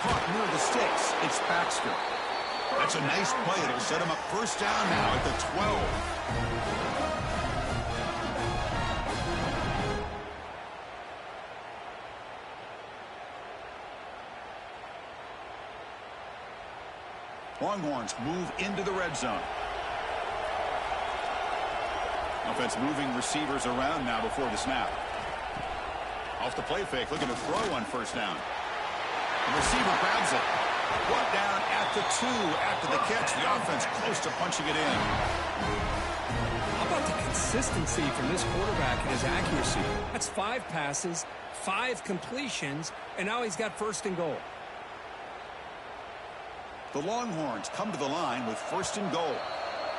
Caught near the sticks. It's Baxter. That's a nice play. It'll set him up 1st down now at the 12. Longhorns move into the red zone. Offense moving receivers around now before the snap. Off the play fake, looking to throw on 1st down. The receiver grabs it. Brought down at the 2 after the catch. The offense close to punching it in. How about the consistency from this quarterback and his accuracy? That's 5 passes, 5 completions, and now he's got 1st and goal. The Longhorns come to the line with 1st and goal.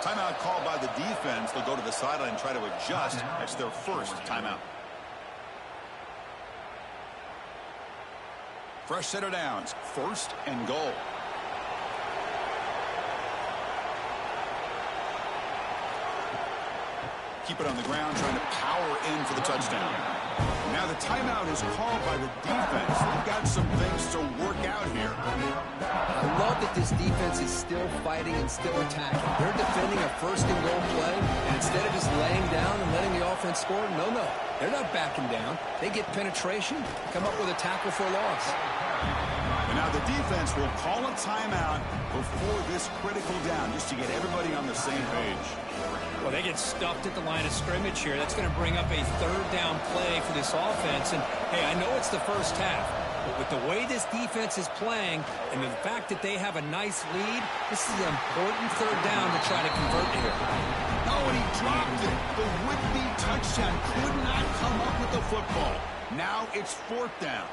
Timeout called by the defense. They'll go to the sideline and try to adjust. That's their 1st timeout. Fresh set of downs. 1st and goal. Keep it on the ground, trying to power in for the touchdown. Now the timeout is called by the defense. They've got some things to work out here. I love that this defense is still fighting and still attacking. They're defending a 1st and goal play, and instead of just laying down and letting the offense score, no. They're not backing down. They get penetration, come up with a tackle for a loss. And now the defense will call a timeout before this critical down, just to get everybody on the same page. Well, they get stuffed at the line of scrimmage here. That's going to bring up a 3rd down play for this offense. And, hey, I know it's the first half, but with the way this defense is playing and the fact that they have a nice lead, this is an important 3rd down to try to convert here. Oh, and he dropped it. The would-be touchdown could not come up with the football. Now it's 4th down.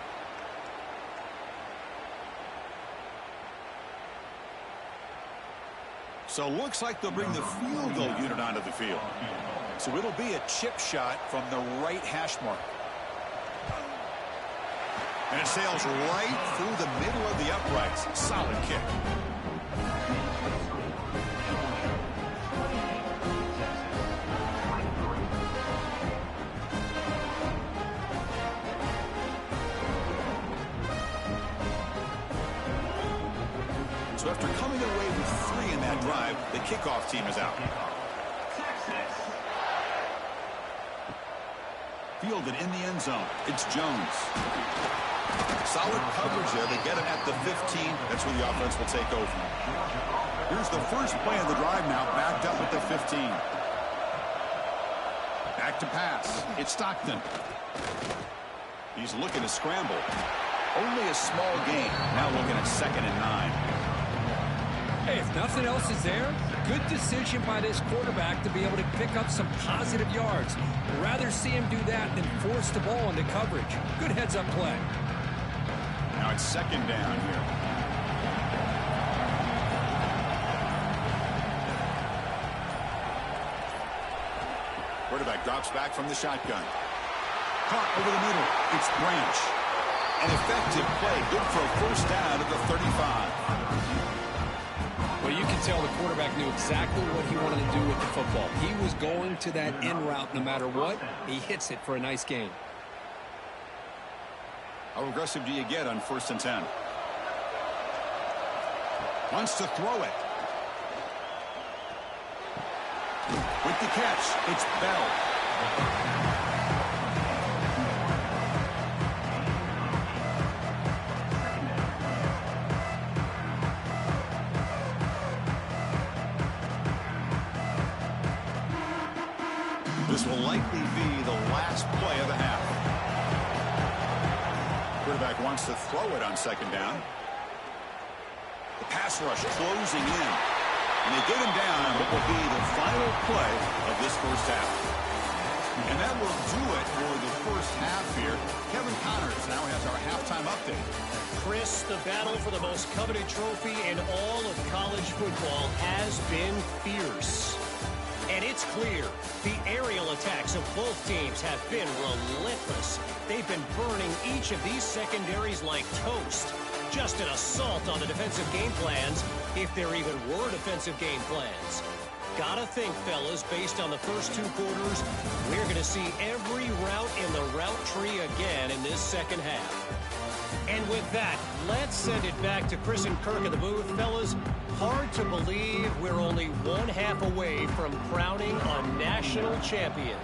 So looks like they'll bring the field goal unit onto the field. So it'll be a chip shot from the right hash mark. And it sails right through the middle of the uprights. Solid kick. So after coming away with 3 in that drive, the kickoff team is out. Fielded in the end zone. It's Jones. Solid coverage there. They get him at the 15. That's where the offense will take over. Here's the first play of the drive now, backed up at the 15. Back to pass. It's Stockton. He's looking to scramble. Only a small gain. Now looking at 2nd and 9. Hey, if nothing else is there, good decision by this quarterback to be able to pick up some positive yards. I'd rather see him do that than force the ball into coverage. Good heads-up play. Now it's 2nd down here. Quarterback drops back from the shotgun. Caught over the middle. It's Branch. An effective play. Good for a first down at the 35. Well, you can tell the quarterback knew exactly what he wanted to do with the football. He was going to that in route no matter what. He hits it for a nice gain. How aggressive do you get on 1st and 10? Wants to throw it. With the catch, it's Bell. This will likely be the last play of the half. Quarterback wants to throw it on 2nd down. The pass rush closing in. And they get him down on what will be the final play of this first half. And that will do it for the first half here. Kevin Connors now has our halftime update. Chris, the battle for the most coveted trophy in all of college football has been fierce. And it's clear, the aerial attacks of both teams have been relentless. They've been burning each of these secondaries like toast. Just an assault on the defensive game plans, if there even were defensive game plans. Gotta think, fellas, based on the first 2 quarters, we're going to see every route in the route tree again in this second half. And with that, let's send it back to Chris and Kirk in the booth. Fellas, hard to believe we're only 1 half away from crowning a national champion.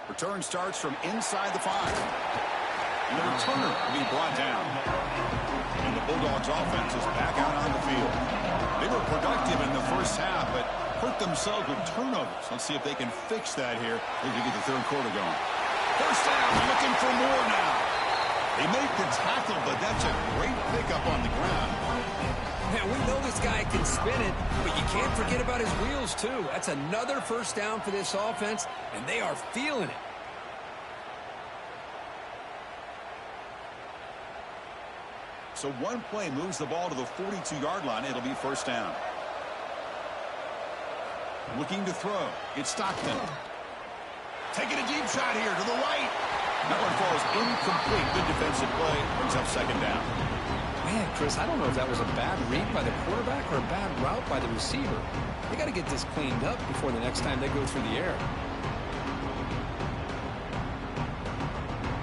Return starts from inside the 5. And the returner will be brought down. And the Bulldogs offense is back out on the field. They were productive in the first half, but hurt themselves with turnovers. Let's see if they can fix that here as we get the 3rd quarter going. First down, looking for more now. They make the tackle, but that's a great pickup on the ground. Man, we know this guy can spin it, but you can't forget about his wheels, too. That's another first down for this offense, and they are feeling it. So one play moves the ball to the 42-yard line. It'll be first down. Looking to throw. It's Stockton. Taking a deep shot here to the right. That one falls incomplete. Good defensive play. Brings up 2nd down. Man, Chris, I don't know if that was a bad read by the quarterback or a bad route by the receiver. They got to get this cleaned up before the next time they go through the air.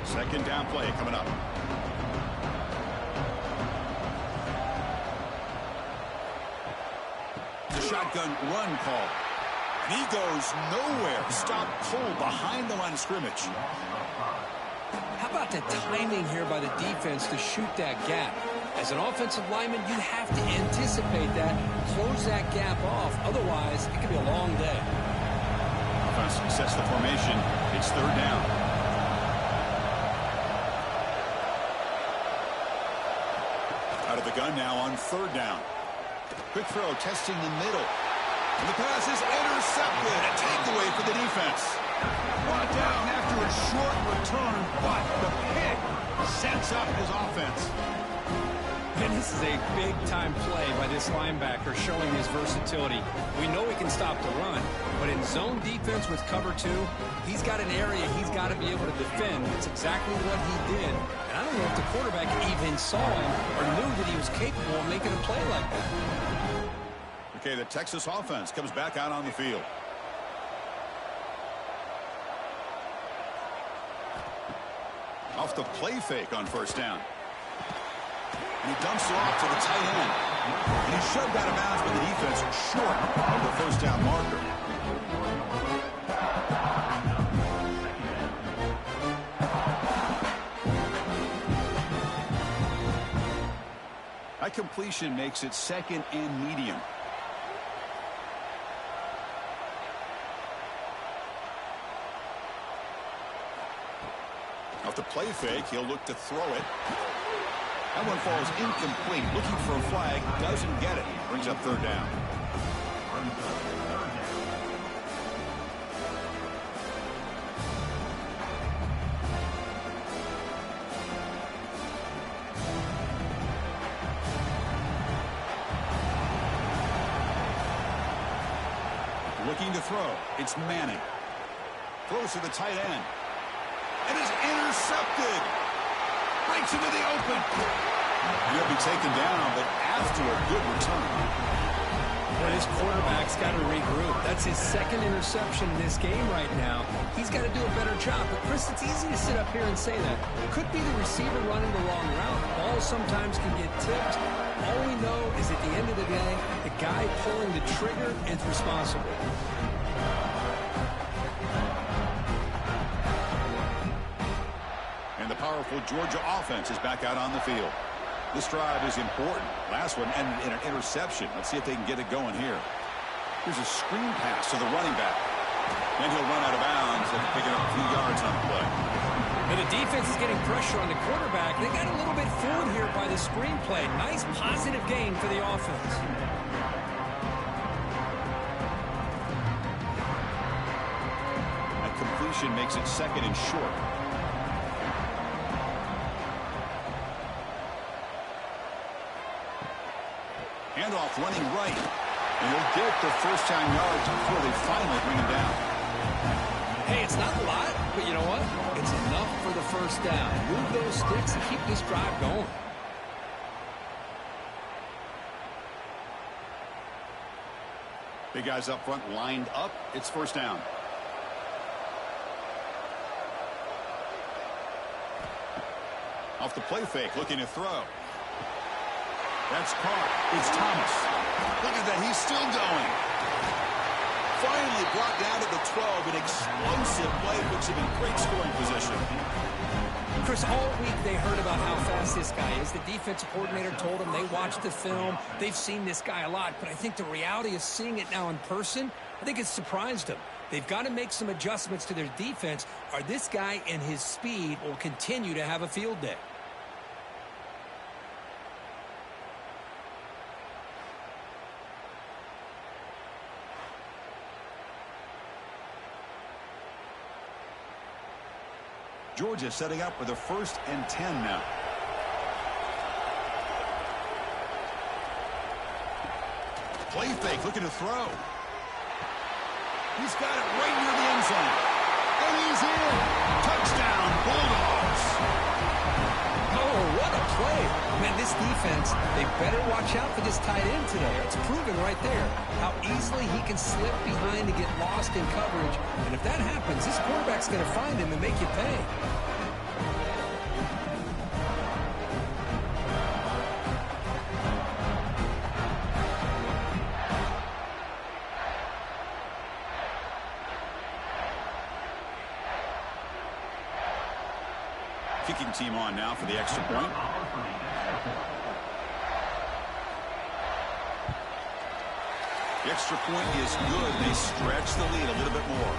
2nd down play coming up. The shotgun run call. And he goes nowhere. Stop cold behind the line of scrimmage. How about the timing here by the defense to shoot that gap? As an offensive lineman, you have to anticipate that, close that gap off. Otherwise, it could be a long day. Offense sets the formation. It's 3rd down. Out of the gun now on 3rd down. Quick throw, testing the middle. And the pass is intercepted. A takeaway for the defense. Brought down after a short return, but the pick sets up his offense. And this is a big-time play by this linebacker showing his versatility. We know he can stop the run, but in zone defense with cover 2, he's got an area he's got to be able to defend. That's exactly what he did. And I don't know if the quarterback even saw him or knew that he was capable of making a play like that. Okay, the Texas offense comes back out on the field. Off the play fake on 1st down. And he dumps it off to the tight end. And he's shoved out of bounds by the defense short of the first down marker. That completion makes it second and medium. Off the play fake, he'll look to throw it. That one falls incomplete. Looking for a flag, doesn't get it. Brings up third down. Looking to throw. It's Manning. Throws to the tight end. And is intercepted. Breaks into the open. He'll be taken down, but after a good return. Well, his quarterback's got to regroup. That's his second interception in this game right now. He's got to do a better job. But, Chris, it's easy to sit up here and say that. It could be the receiver running the wrong route. Balls sometimes can get tipped. All we know is at the end of the day, the guy pulling the trigger is responsible. And the powerful Georgia offense is back out on the field. This drive is important. Last one ended in an interception. Let's see if they can get it going here. Here's a screen pass to the running back. Then he'll run out of bounds and pick it up a few yards on the play. And the defense is getting pressure on the quarterback. They got a little bit fooled here by the screen play. Nice positive gain for the offense. That completion makes it second and short. Handoff running right. And he'll get the first-down yards before they finally bring him down. Hey, it's not a lot, but you know what? It's enough for the first down. Move those sticks and keep this drive going. Big guys up front lined up. It's first down. Off the play fake, looking to throw. That's caught. It's Thomas. Look at that. He's still going. Finally brought down to the 12. An explosive play puts him in great scoring position. Chris, all week they heard about how fast this guy is. The defensive coordinator told them they watched the film. They've seen this guy a lot. But I think the reality is seeing it now in person, I think it's surprised them. They've got to make some adjustments to their defense, or this guy and his speed will continue to have a field day. Georgia setting up with a 1st and 10 now. Play fake, looking to throw. He's got it right near the end zone. And he's in. Touchdown, Bulldogs. Oh, what a play. Man, this defense, they better watch out for this tight end today. It's proven right there how easily he can slip behind and get lost in coverage. And if that happens, this quarterback's going to find him and make you pay. Kicking team on now for the extra point. The extra point is good. They stretch the lead a little bit more.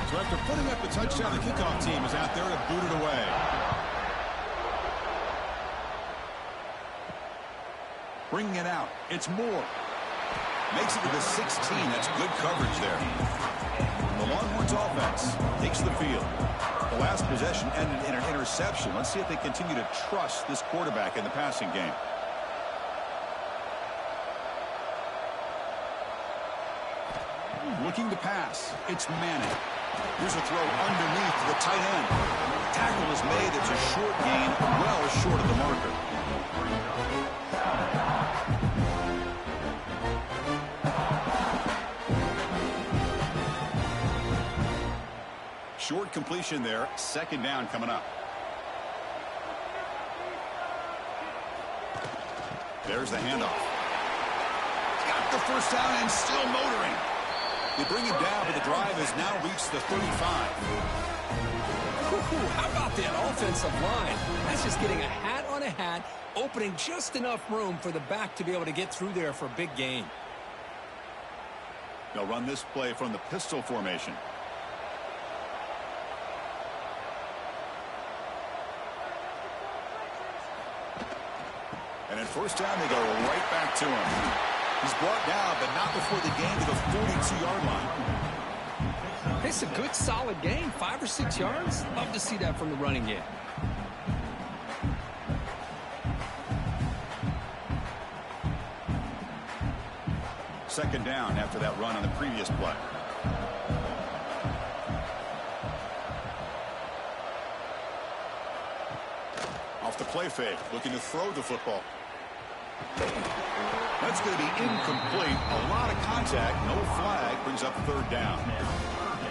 So after putting up the touchdown, the kickoff team is out there to boot it away. Bringing it out. It's Moore. Makes it to the 16. That's good coverage there. The Longhorns offense takes the field. The last possession ended in an interception. Let's see if they continue to trust this quarterback in the passing game. Looking to pass. It's Manning. Here's a throw underneath to the tight end. Tackle is made. It's a short gain, well short of the marker. Short completion there. Second down coming up. There's the handoff. Got the first down and still motoring. They bring him down, but the drive has now reached the 35. How about that offensive line? That's just getting a hat on a hat, opening just enough room for the back to be able to get through there for a big gain. They'll run this play from the pistol formation. And at first down, they go right back to him. He's brought down, but not before the gain to the 42-yard line. It's a good, solid gain. 5 or 6 yards. Love to see that from the running game. Second down after that run on the previous play. Off the play fake, looking to throw the football. That's going to be incomplete. A lot of contact, no flag, brings up third down.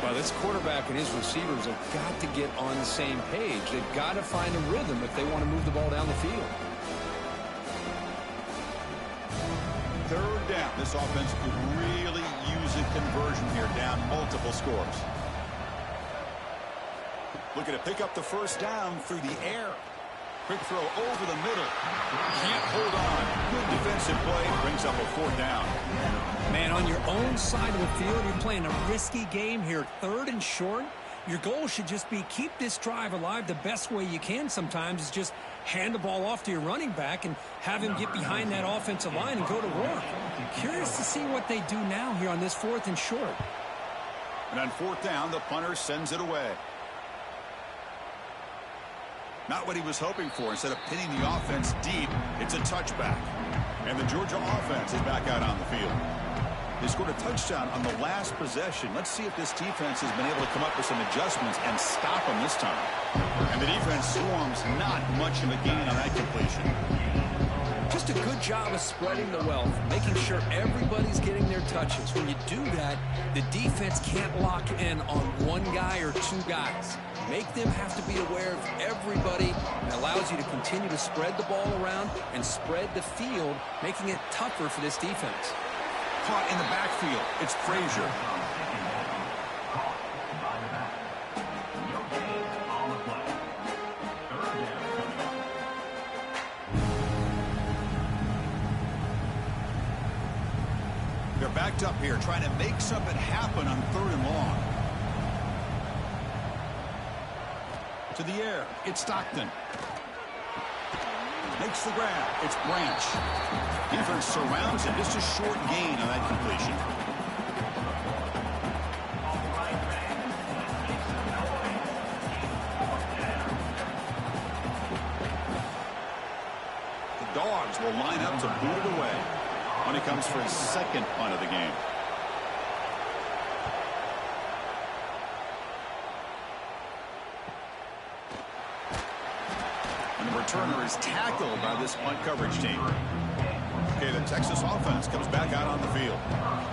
Well, this quarterback and his receivers have got to get on the same page. They've got to find a rhythm if they want to move the ball down the field. Third down. This offense could really use a conversion here, down multiple scores. Looking to pick up the first down through the air. Quick throw over the middle. Can't hold on. Good defensive play. Brings up a fourth down. Man, on your own side of the field, you're playing a risky game here. Third and short. Your goal should just be keep this drive alive the best way you can sometimes is just hand the ball off to your running back and have him get behind that offensive line and go to work. Curious to see what they do now here on this fourth and short. And on fourth down, the punter sends it away. Not what he was hoping for. Instead of pinning the offense deep, it's a touchback. And the Georgia offense is back out on the field. They scored a touchdown on the last possession. Let's see if this defense has been able to come up with some adjustments and stop them this time. And the defense swarms not much of a gain on that completion. Just a good job of spreading the wealth, making sure everybody's getting their touches. When you do that, the defense can't lock in on one guy or two guys. Make them have to be aware of everybody. It allows you to continue to spread the ball around and spread the field, making it tougher for this defense. Caught in the backfield. It's Frazier. They're backed up here, trying to make something happen on third and long. To the air, it's Stockton. Makes the grab. It's Branch. Defense surrounds him. Just a short gain on that completion. The Dogs will line up to boot it away when he comes for his second punt of the game. Returner is tackled by this punt coverage team. Okay, the Texas offense comes back out on the field.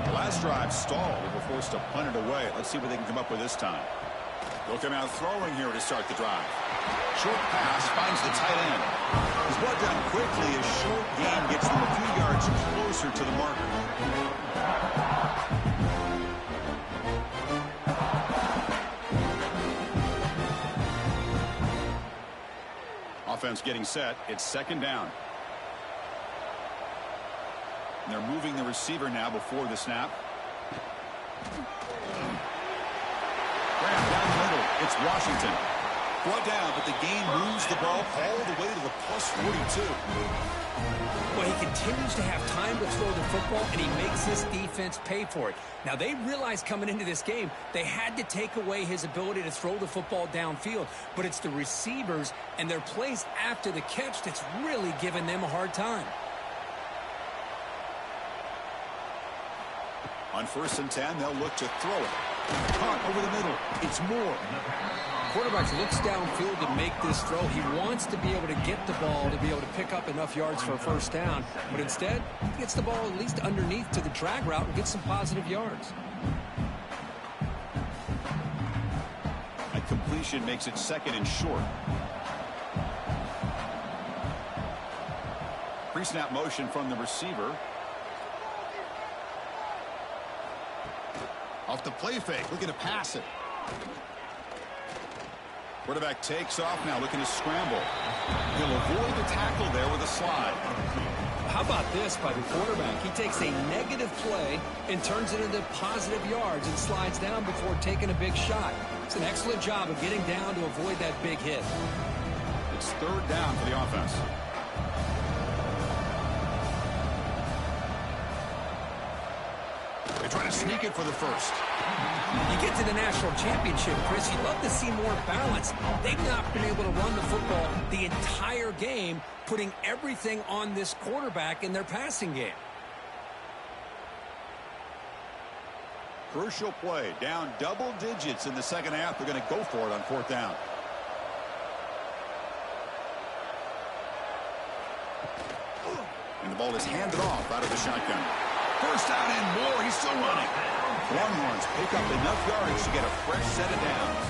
The last drive stalled. They were forced to punt it away. Let's see what they can come up with this time. They'll come out throwing here to start the drive. Short pass finds the tight end. He's brought down quickly. A short gain gets them a few yards closer to the marker. Offense getting set. It's second down. And they're moving the receiver now before the snap. Grab down the middle. It's Washington. Brought down, but the gain moves the ball all the way to the plus 42. Well, he continues to have time to throw the football, and he makes this defense pay for it. Now, they realized coming into this game they had to take away his ability to throw the football downfield, but it's the receivers and their plays after the catch that's really giving them a hard time. On 1st and 10, they'll look to throw it. Caught over the middle. It's Moore. Quarterback looks downfield to make this throw. He wants to be able to get the ball to be able to pick up enough yards for a first down. But instead, he gets the ball at least underneath to the drag route and gets some positive yards. completion makes it 2nd and short. Pre-snap motion from the receiver. Off the play fake, looking to pass it. Quarterback takes off now, looking to scramble. He'll avoid the tackle there with a slide. How about this by the quarterback? He takes a negative play and turns it into positive yards and slides down before taking a big shot. It's an excellent job of getting down to avoid that big hit. It's 3rd down for the offense. They're trying to sneak it for the first. You get to the national championship, Chris, you'd love to see more balance. They've not been able to run the football the entire game, putting everything on this quarterback in their passing game. Crucial play, down double digits in the second half. They're going to go for it on 4th down. And the ball is handed off out of the shotgun. First down and more. He's still running. Longhorns pick up enough yards to get a fresh set of downs.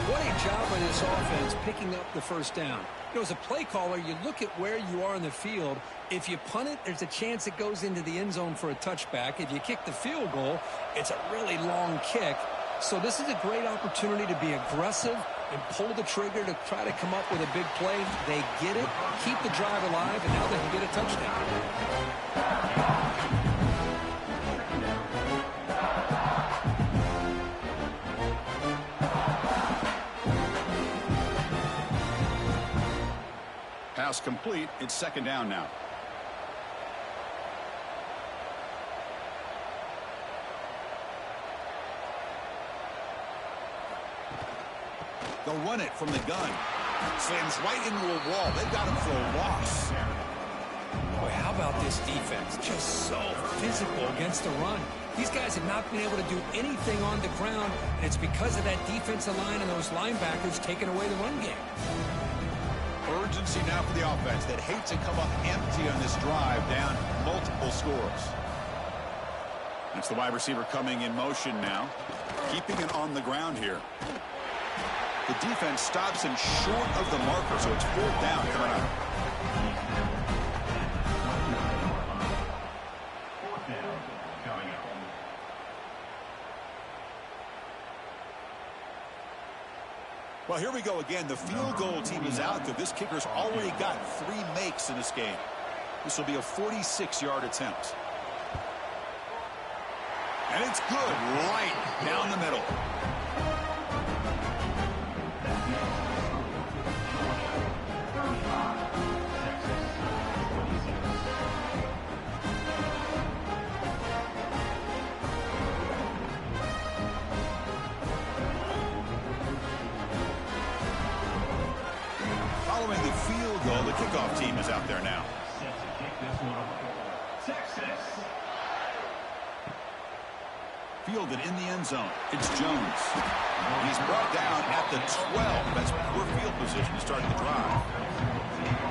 What a job by this offense picking up the first down. You know, as a play caller, you look at where you are in the field. If you punt it, there's a chance it goes into the end zone for a touchback. If you kick the field goal, it's a really long kick. So this is a great opportunity to be aggressive and pull the trigger to try to come up with a big play. They get it, keep the drive alive, and now they can get a touchdown. Pass complete. It's 2nd down now. They'll run it from the gun. Slams right into a wall. They've got him for a loss. Boy, how about this defense? Just so physical against the run. These guys have not been able to do anything on the ground, and it's because of that defensive line and those linebackers taking away the run game. Urgency now for the offense that hates to come up empty on this drive, down multiple scores. That's the wide receiver coming in motion now, keeping it on the ground here. The defense stops him short of the marker, so it's 4th down coming up. Well, here we go again. The field goal team is out there. This kicker's already got 3 makes in this game. This will be a 46-yard attempt. And it's good, right down the middle. Following the field goal, the kickoff team is out there now. Fielded in the end zone. It's Jones. He's brought down at the 12. That's poor field position to start the drive.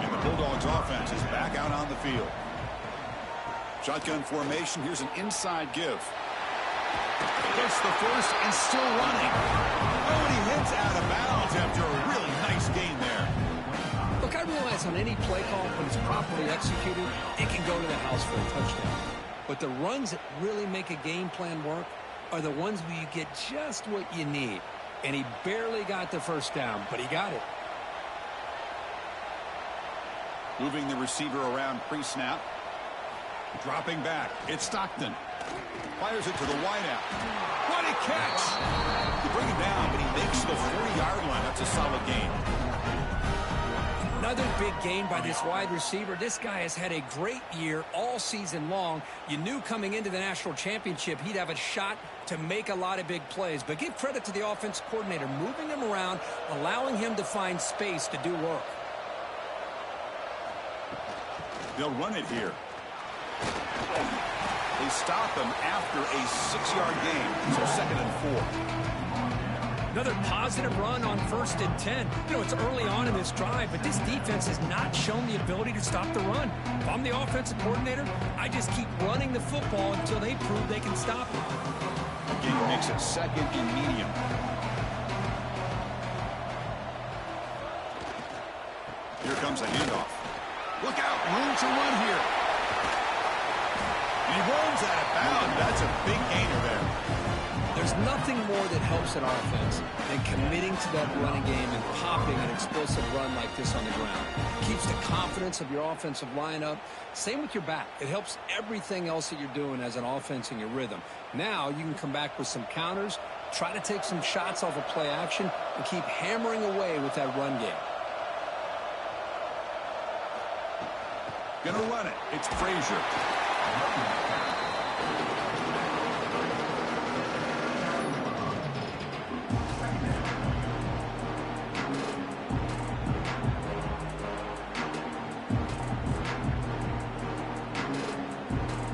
And the Bulldogs offense is back out on the field. Shotgun formation. Here's an inside give. Gets the first and still running. Oh, and he hits out of bounds after a really nice gain there. Look, I realize on any play call, when it's properly executed, it can go to the house for a touchdown. But the runs that really make a game plan work are the ones where you get just what you need. And he barely got the first down, but he got it. Moving the receiver around pre-snap. Dropping back. It's Stockton. Fires it to the wideout. What a catch! You bring him down, but he makes the 40-yard line. That's a solid gain. Another big gain by this wide receiver. This guy has had a great year all season long. You knew coming into the national championship he'd have a shot to make a lot of big plays. But give credit to the offense coordinator, moving him around, allowing him to find space to do work. They'll run it here. They stop him after a 6-yard gain. So 2nd and 4. Another positive run on 1st and 10. You know, it's early on in this drive, but this defense has not shown the ability to stop the run. If I'm the offensive coordinator, I just keep running the football until they prove they can stop it. Again, makes it 2nd and medium. comes a handoff. Look out, room to run here. And he runs out of bounds. That's a big gainer there. There's nothing more that helps an offense than committing to that running game and popping an explosive run like this on the ground. It keeps the confidence of your offensive line up. Same with your back. It helps everything else that you're doing as an offense in your rhythm. Now you can come back with some counters, try to take some shots off of play action, and keep hammering away with that run game. Gonna run it. It's Frazier.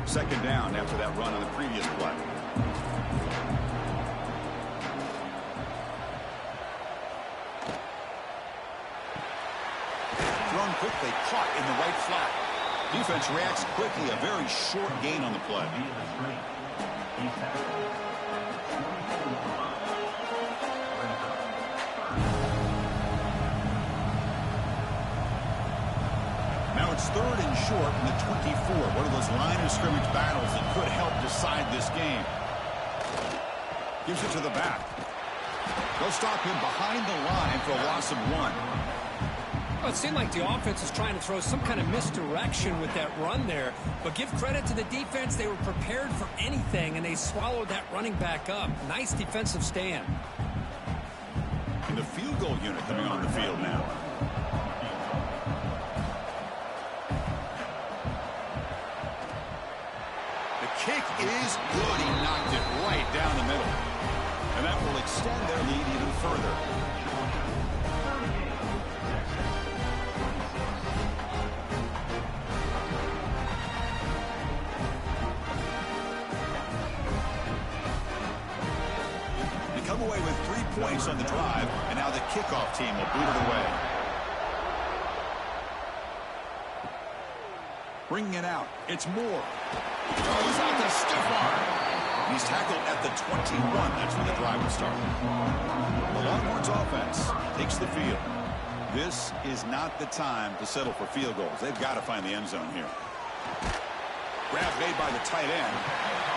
Second down after that run on the previous play. Thrown quickly, caught in the right flat. Defense reacts quickly, a very short gain on the play. Now it's third and short in the 24. One of those line of scrimmage battles that could help decide this game. Gives it to the back. They'll stop him behind the line for a loss of 1. Well, it seemed like the offense was trying to throw some kind of misdirection with that run there. But give credit to the defense. They were prepared for anything, and they swallowed that running back up. Nice defensive stand. And the field goal unit coming on the field now. The kick is good. He knocked it right down the middle. And that will extend their lead even further. Away with 3 points on the drive, and now the kickoff team will boot it away. Bringing it out, it's Moore. Throws out the stiff arm. He's tackled at the 21. That's when the drive will start. The Longhorns offense takes the field. This is not the time to settle for field goals. They've got to find the end zone here. Grab made by the tight end.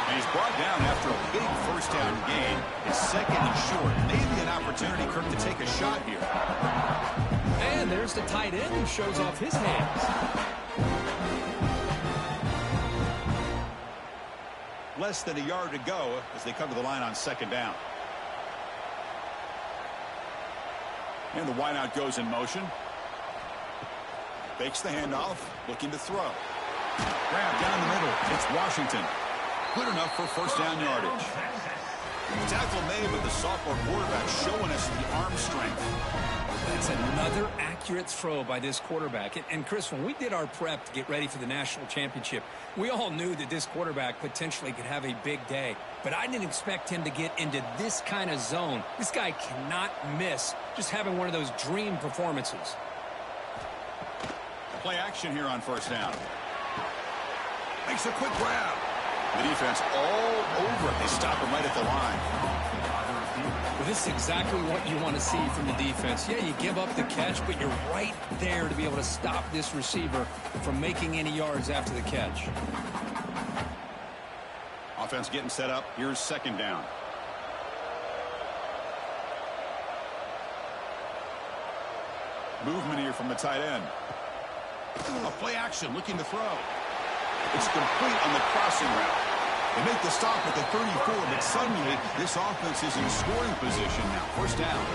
And he's brought down after a big first down gain. It's second and short. Maybe an opportunity, Kirk, to take a shot here. And there's the tight end who shows off his hands. Less than a yard to go as they come to the line on second down. And the wideout goes in motion. Fakes the handoff, looking to throw. Grab down the middle. It's Washington. Good enough for first down yardage. Tackle made with the sophomore quarterback showing us the arm strength. That's another accurate throw by this quarterback. And Chris, when we did our prep to get ready for the national championship, we all knew that this quarterback potentially could have a big day. But I didn't expect him to get into this kind of zone. This guy cannot miss just having one of those dream performances. Play action here on first down. Makes a quick grab. The defense all over it. They stop him right at the line. Well, this is exactly what you want to see from the defense. Yeah, you give up the catch, but you're right there to be able to stop this receiver from making any yards after the catch. Offense getting set up. Here's second down. Movement here from the tight end. A play action looking to throw. It's complete on the crossing route. They make the stop at the 34, but suddenly this offense is in scoring position now. First down.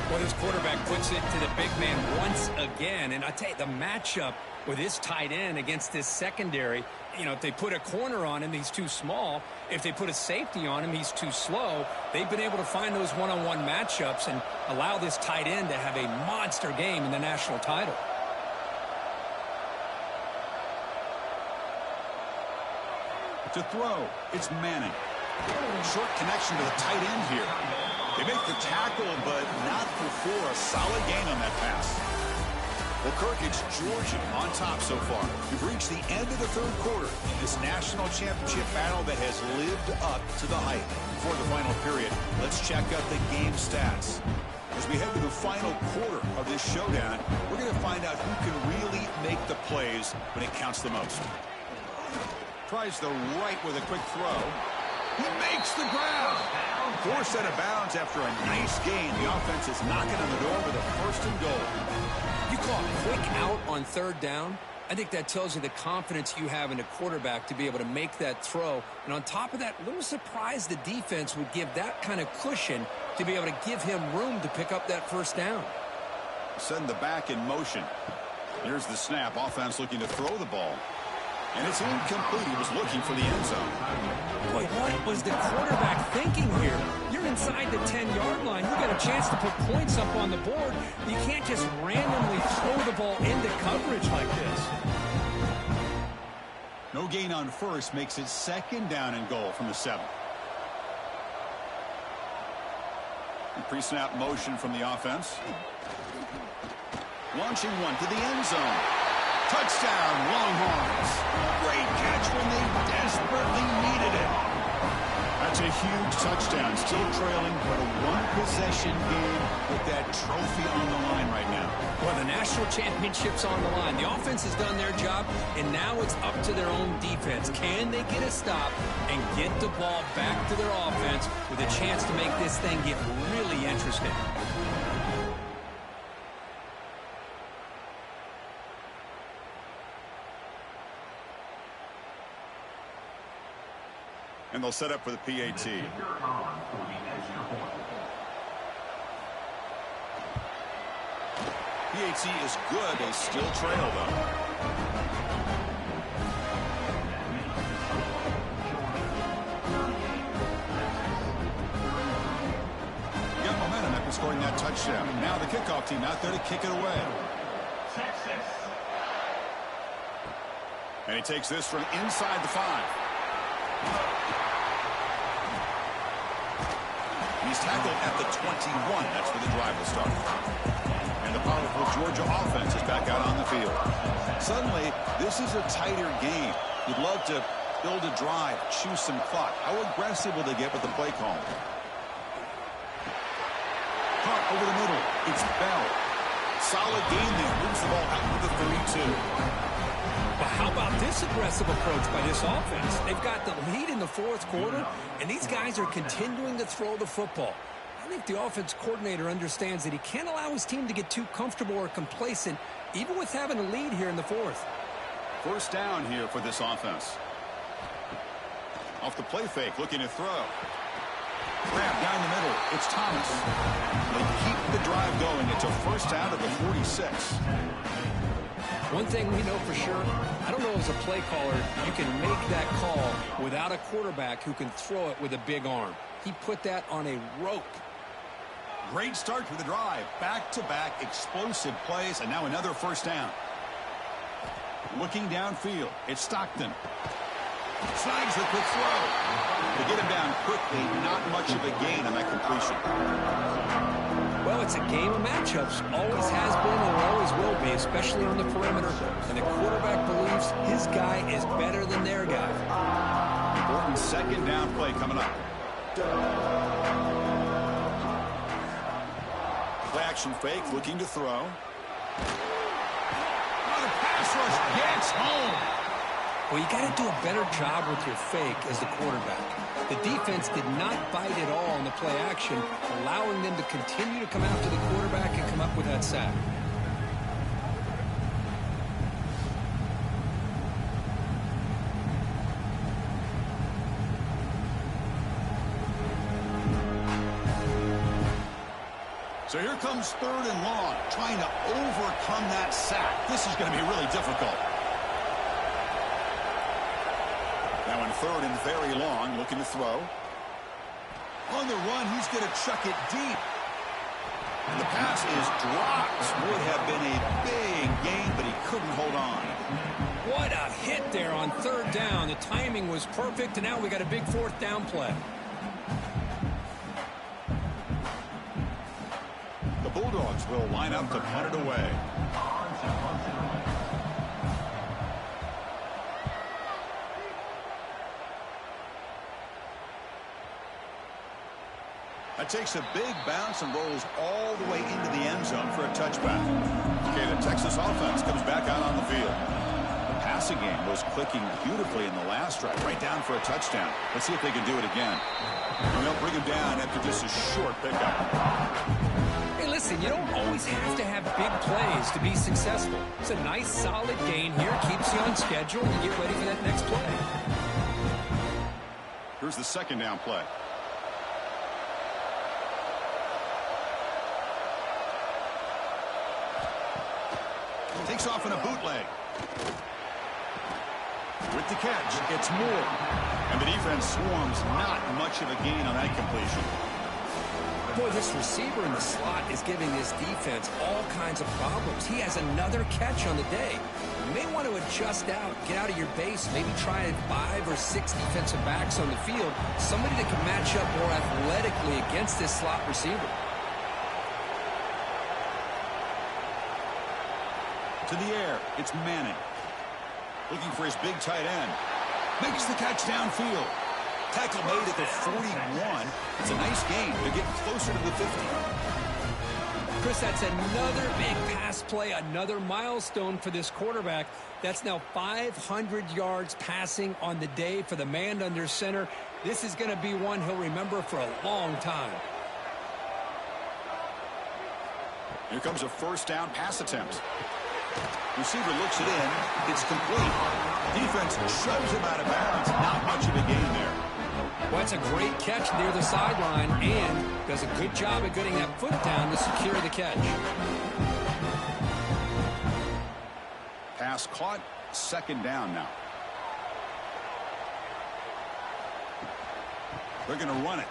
Well, this quarterback puts it to the big man once again. And I tell you, the matchup with this tight end against this secondary, you know, if they put a corner on him, he's too small. If they put a safety on him, he's too slow. They've been able to find those one-on-one matchups and allow this tight end to have a monster game in the national title. To throw, it's Manning. Short connection to the tight end here. They make the tackle, but not before a solid gain on that pass. Well, Kirk, it's Georgia on top so far. We've reached the end of the third quarter in this national championship battle that has lived up to the hype. Before the final period, let's check out the game stats. As we head to the final quarter of this showdown, we're going to find out who can really make the plays when it counts the most. Tries the right with a quick throw. He makes the grab. Forced out of bounds after a nice gain. The offense is knocking on the door with a first and goal. You call a quick out on third down? I think that tells you the confidence you have in a quarterback to be able to make that throw. And on top of that, a little surprised the defense would give that kind of cushion to be able to give him room to pick up that first down. Send the back in motion. Here's the snap. Offense looking to throw the ball. And it's incomplete. He was looking for the end zone. Boy, what was the quarterback thinking here? You're inside the 10-yard line. You got a chance to put points up on the board. You can't just randomly throw the ball into coverage like this. No gain on first makes it second down and goal from the 7. Pre-snap motion from the offense. Launching one to the end zone. Touchdown, Longhorns. Great catch when they desperately needed it. That's a huge touchdown. Still trailing, but a one-possession game with that trophy on the line right now. Well, the national championship's on the line. The offense has done their job, and now it's up to their own defense. Can they get a stop and get the ball back to their offense with a chance to make this thing get really interesting? And they'll set up for the PAT. PAT is good. They still trail, though. You got momentum after scoring that touchdown. Now the kickoff team out there to kick it away. And he takes this from inside the 5. He's tackled at the 21. That's where the drive will start. And the powerful Georgia offense is back out on the field. Suddenly, this is a tighter game. You'd love to build a drive, choose some clock. How aggressive will they get with the play call? Caught over the middle. It's Bell. Solid gain there. Moves the ball out to the 32. But how about this aggressive approach by this offense? They've got the lead in the fourth quarter, and these guys are continuing to throw the football. I think the offense coordinator understands that he can't allow his team to get too comfortable or complacent, even with having a lead here in the fourth. First down here for this offense. Off the play fake, looking to throw. Grab down the middle. It's Thomas. They keep the drive going. It's a first down at the 46. One thing we know for sure, I don't know as a play caller, you can make that call without a quarterback who can throw it with a big arm. He put that on a rope. Great start to the drive. Back-to-back explosive plays, and now another first down. Looking downfield, it's Stockton. Snags the quick throw. To get him down quickly, not much of a gain on that completion. Well, it's a game of matchups. Always has been and always will be, especially on the perimeter. And the quarterback believes his guy is better than their guy. Important second down play coming up. Play action fake, looking to throw. The pass rush gets home. Well, you got to do a better job with your fake as the quarterback. The defense did not bite at all on the play action, allowing them to continue to come after the quarterback and come up with that sack. So here comes third and long, trying to overcome that sack. This is going to be really difficult. Now in third and very long, looking to throw. On the run, he's going to chuck it deep. And the pass is dropped. Would have been a big gain, but he couldn't hold on. What a hit there on third down. The timing was perfect, and now we got a big fourth down play. The Bulldogs will line up to punt it away. A takes a big bounce and rolls all the way into the end zone for a touchback. Okay, the Texas offense comes back out on the field. The passing game was clicking beautifully in the last drive, right down for a touchdown. Let's see if they can do it again. And they'll bring him down after just a short pickup. Hey, listen, you don't always have to have big plays to be successful. It's a nice, solid gain here. Keeps you on schedule, and you get ready for that next play. Here's the second down play. Takes off in a bootleg. With the catch, it's Moore. And the defense swarms. Not much of a gain on that completion. Boy, this receiver in the slot is giving this defense all kinds of problems. He has another catch on the day. You may want to adjust out, get out of your base, maybe try 5 or 6 defensive backs on the field, somebody that can match up more athletically against this slot receiver. To the air, it's Manning. Looking for his big tight end. Makes the catch downfield. Tackle made at the 41. It's a nice gain. They're getting closer to the 50. Chris, that's another big pass play, another milestone for this quarterback. That's now 500 yards passing on the day for the man under center. This is going to be one he'll remember for a long time. Here comes a first down pass attempt. Receiver looks it in. It's complete. Defense shoves him out of bounds. Not much of a gain there. Well, that's a great catch near the sideline and does a good job of getting that foot down to secure the catch. Pass caught. Second down now. They're going to run it.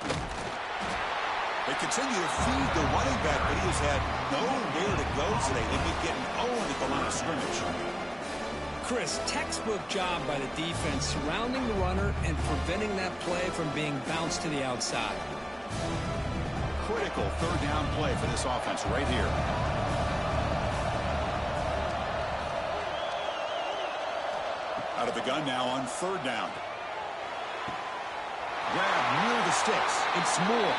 They continue to feed the running back, but he has had nowhere to go today. They keep getting owned at the line of scrimmage. Chris, textbook job by the defense surrounding the runner and preventing that play from being bounced to the outside. Critical third down play for this offense right here. Out of the gun now on third down. Grab near the sticks. It's Moore.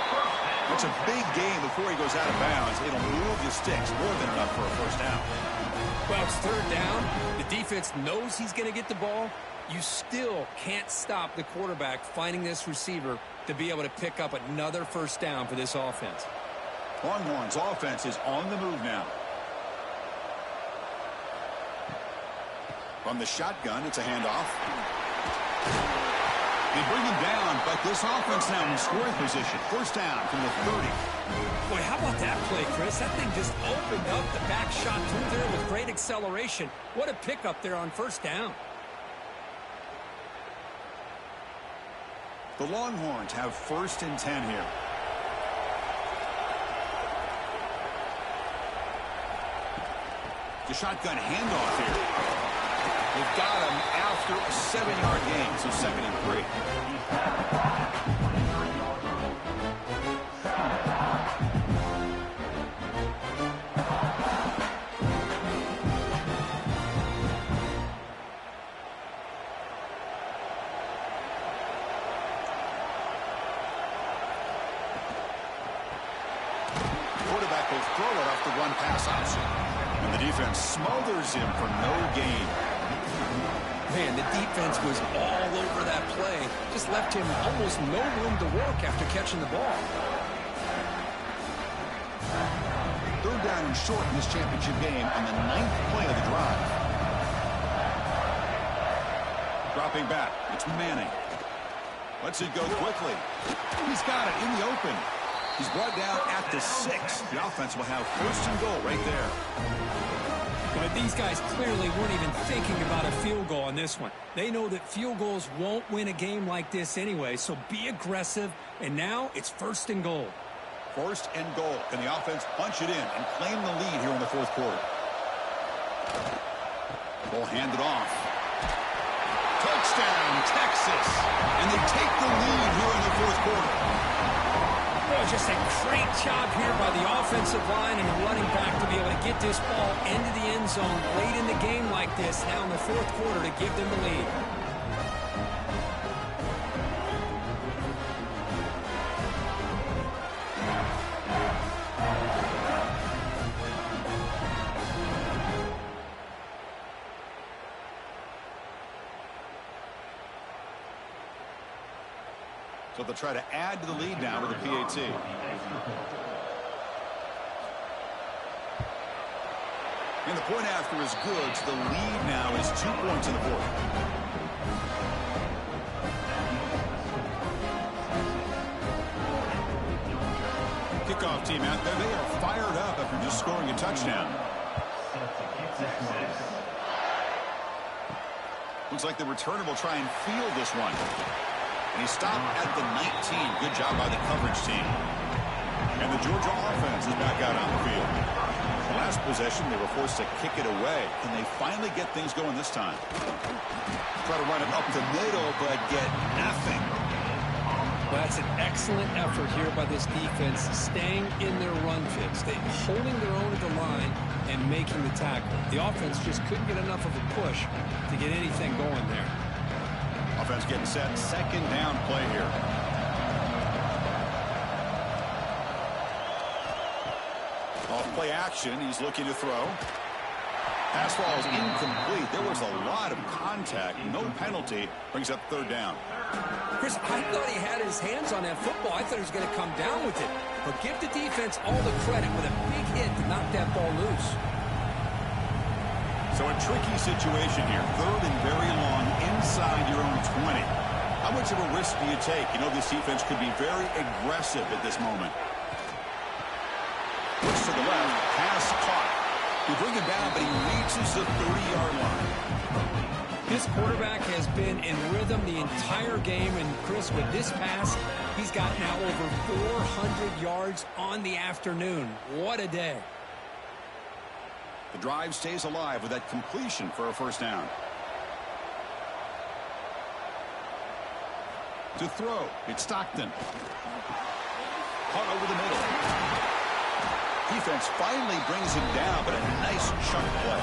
That's a big gain before he goes out of bounds. It'll move the sticks more than enough for a first down. Well, it's third down. The defense knows he's going to get the ball. You still can't stop the quarterback finding this receiver to be able to pick up another first down for this offense. Longhorns offense is on the move now. From the shotgun, it's a handoff. They bring him down, but this offense now in scoring position. First down from the 30. Boy, how about that play, Chris? That thing just opened up the back shot through there with great acceleration. What a pickup there on first down. The Longhorns have first and 10 here. The shotgun handoff here. They've got him after a 7-yard gain, so second and 3. Quarterback will throw it off the run-pass option. And the defense smothers him for no gain. Man, the defense was all over that play. Just left him almost no room to work after catching the ball. Third down and short in this championship game on the 9th play of the drive. Dropping back, it's Manning. Lets it go quickly. He's got it in the open. He's brought down at the 6. The offense will have first and goal right there. But these guys clearly weren't even thinking about a field goal on this one. They know that field goals won't win a game like this anyway, so be aggressive. And now it's first and goal. First and goal. Can the offense punch it in and claim the lead here in the fourth quarter? Ball handed off. Touchdown, Texas. And they take the lead here in the fourth quarter. Boy, just a great job here by the offensive line and the running back to be able to get this ball into the end zone late in the game like this now in the fourth quarter to give them the lead. So they'll try to add to the lead now with the PAT. And the point after is good, so the lead now is 2 points in the fourth. Kickoff team out there. They are fired up after just scoring a touchdown. Looks like the returner will try and field this one. And he stopped at the 19. Good job by the coverage team. And the Georgia offense is back out on the field. The last possession, they were forced to kick it away. Can they finally get things going this time? Try to run it up the middle, but get nothing. Well, that's an excellent effort here by this defense, staying in their run fix. They're holding their own at the line and making the tackle. The offense just couldn't get enough of a push to get anything going there. Offense getting set. Second down play here. Off play action. He's looking to throw. Pass ball is incomplete. There was a lot of contact. No penalty. Brings up third down. Chris, I thought he had his hands on that football. I thought he was going to come down with it. But give the defense all the credit with a big hit to knock that ball loose. So a tricky situation here. Third and very long inside your own 20. How much of a risk do you take? You know this defense could be very aggressive at this moment. Push to the left. Pass caught. You bring him down, but he reaches the 30-yard line. This quarterback has been in rhythm the entire game, and Chris, with this pass, he's got now over 400 yards on the afternoon. What a day. The drive stays alive with that completion for a first down. To throw, it's Stockton. Caught over the middle. Defense finally brings him down, but a nice chunk play.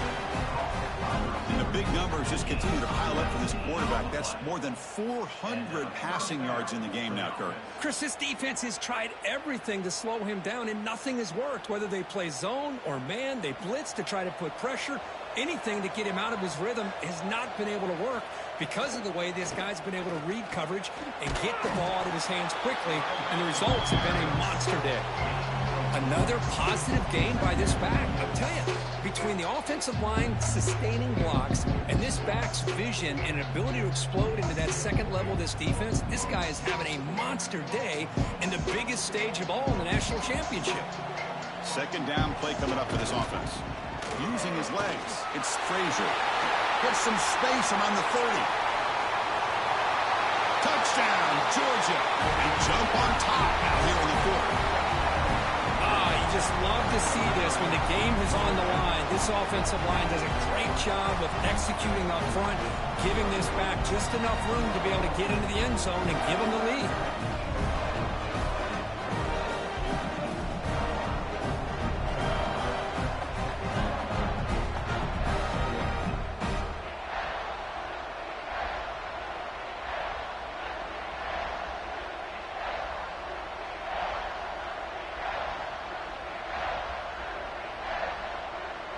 And the big numbers just continue to pile up for this quarterback. That's more than 400 passing yards in the game now, Kirk. Chris, this defense has tried everything to slow him down, and nothing has worked. Whether they play zone or man, they blitz to try to put pressure. Anything to get him out of his rhythm has not been able to work because of the way this guy's been able to read coverage and get the ball out of his hands quickly, and the results have been a monster day. Another positive gain by this back. I'll tell you, between the offensive line sustaining blocks and this back's vision and ability to explode into that second level of this defense, this guy is having a monster day in the biggest stage of all in the national championship. Second down play coming up for this offense. Using his legs, it's Frazier. Gets some space around the 30. Touchdown, Georgia. They jump on top now here in the fourth. Just love to see this when the game is on the line. This offensive line does a great job of executing up front, giving this back just enough room to be able to get into the end zone and give them the lead.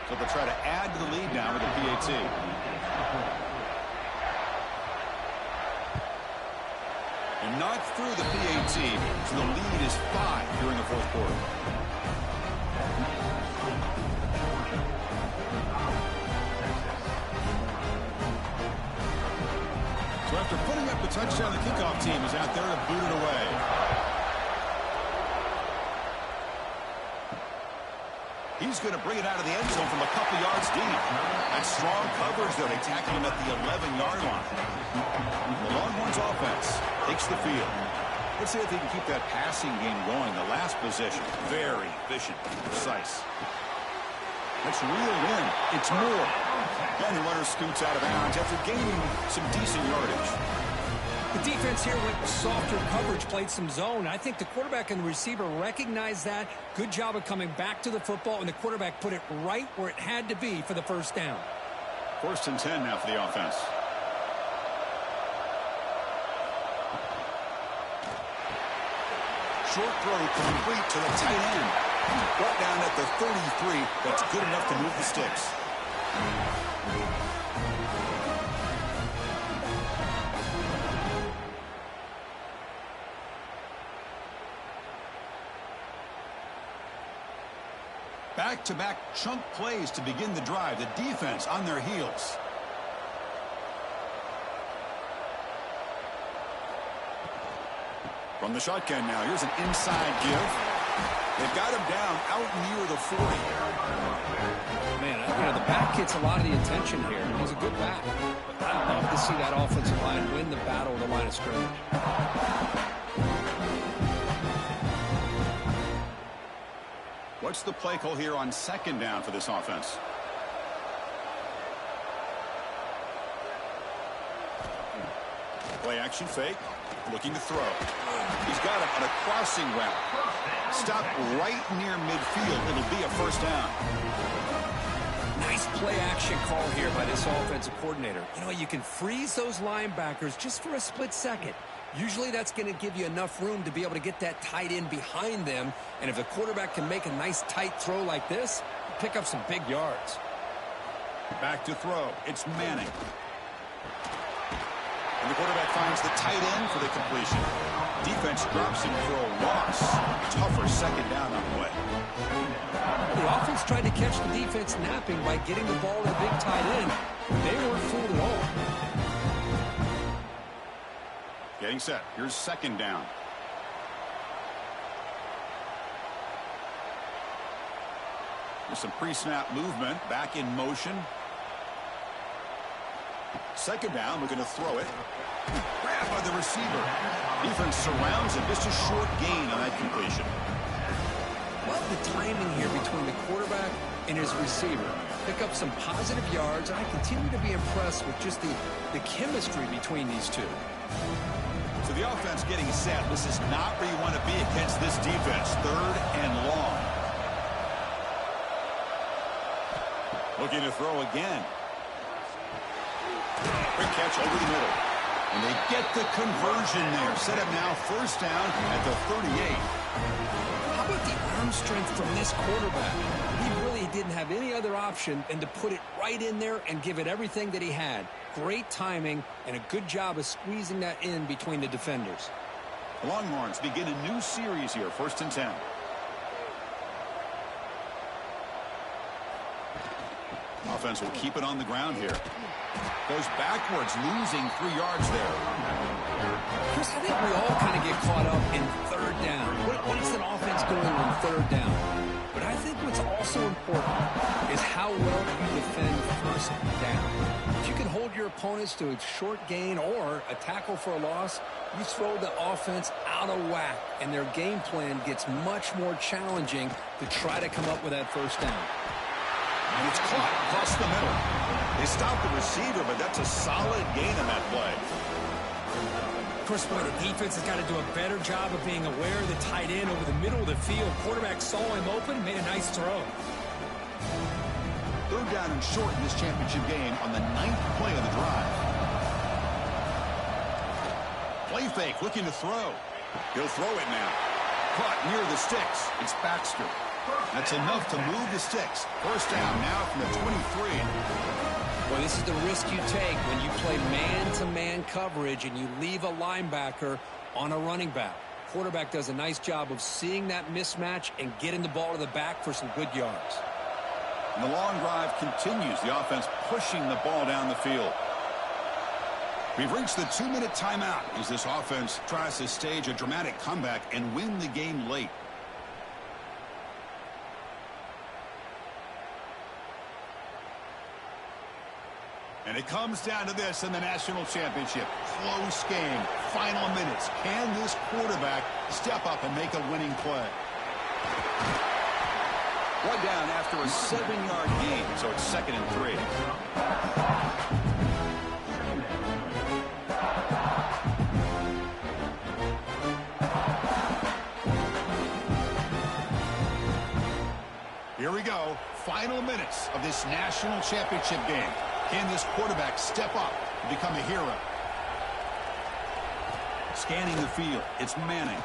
So they'll try to add to the lead now with the PAT. And not through the PAT, so the lead is 5 here in the fourth quarter. So after putting up the touchdown, the kickoff team is out there to boot it away. He's going to bring it out of the end zone from a couple yards deep. That's strong coverage, though. They tackle him at the 11-yard line. The Longhorns offense takes the field. Let's see if they can keep that passing game going. The last possession, very efficient, precise. That's reeled in. It's more. And the runner scoots out of bounds after gaining some decent yardage. The defense here went softer coverage, played some zone. I think the quarterback and the receiver recognized that. Good job of coming back to the football, and the quarterback put it right where it had to be for the first down. First and 10 now for the offense. Short throw complete to the tight end. Brought down at the 33. That's good enough to move the sticks. Back-to-back chunk plays to begin the drive. The defense on their heels. From the shotgun now, here's an inside give. They've got him down out near the 40. Man, the back gets a lot of the attention here. He's a good back. But I'd love to see that offensive line win the battle of the line of scrimmage. What's the play call here on second down for this offense? Play action fake. Looking to throw. He's got him on a crossing route. Stop right near midfield. It'll be a first down. Nice play action call here by this offensive coordinator. You can freeze those linebackers just for a split second. Usually that's going to give you enough room to be able to get that tight end behind them. And if the quarterback can make a nice tight throw like this, pick up some big yards. Back to throw. It's Manning. And the quarterback finds the tight end for the completion. Defense drops him for a loss. Tougher second down on the way. The offense tried to catch the defense napping by getting the ball to the big tight end. They weren't fooled at all. Getting set. Here's second down. There's some pre-snap movement. Back in motion. Second down. We're going to throw it. Grabbed by the receiver. Defense surrounds him. Just a short gain on that completion. Love the timing here between the quarterback and his receiver. Pick up some positive yards. I continue to be impressed with just the chemistry between these two. So the offense getting set. This is not where you want to be against this defense. Third and long. Looking to throw again. Quick catch over the middle. And they get the conversion there. Set up now first down at the 38. How about the arm strength from this quarterback? He really didn't have any other option than to put it right in there and give it everything that he had. Great timing and a good job of squeezing that in between the defenders. The Longhorns begin a new series here. First and 10. Offense will keep it on the ground here. Goes backwards, losing 3 yards there. Chris, I think we all kind of get caught up in third down. What is an offense doing on third down? But I think what's also important is how well you defend first down. If you can hold your opponents to a short gain or a tackle for a loss, you throw the offense out of whack, and their game plan gets much more challenging to try to come up with that first down. And it's caught across the middle. They stopped the receiver, but that's a solid gain on that play. Of course, boy, the defense has got to do a better job of being aware of the tight end over the middle of the field. Quarterback saw him open and made a nice throw. Third down and short in this championship game on the 9th play of the drive. Play fake, looking to throw. He'll throw it now. Caught near the sticks. It's Baxter. That's enough to move the sticks. First down now from the 23. Well, this is the risk you take when you play man-to-man coverage and you leave a linebacker on a running back. Quarterback does a nice job of seeing that mismatch and getting the ball to the back for some good yards. And the long drive continues. The offense pushing the ball down the field. We've reached the 2-minute timeout as this offense tries to stage a dramatic comeback and win the game late. And it comes down to this in the national championship. Close game. Final minutes. Can this quarterback step up and make a winning play? One down after a 7-yard gain, so it's 2nd and 3. Here we go. Final minutes of this national championship game. Can this quarterback step up and become a hero? Scanning the field. It's Manning.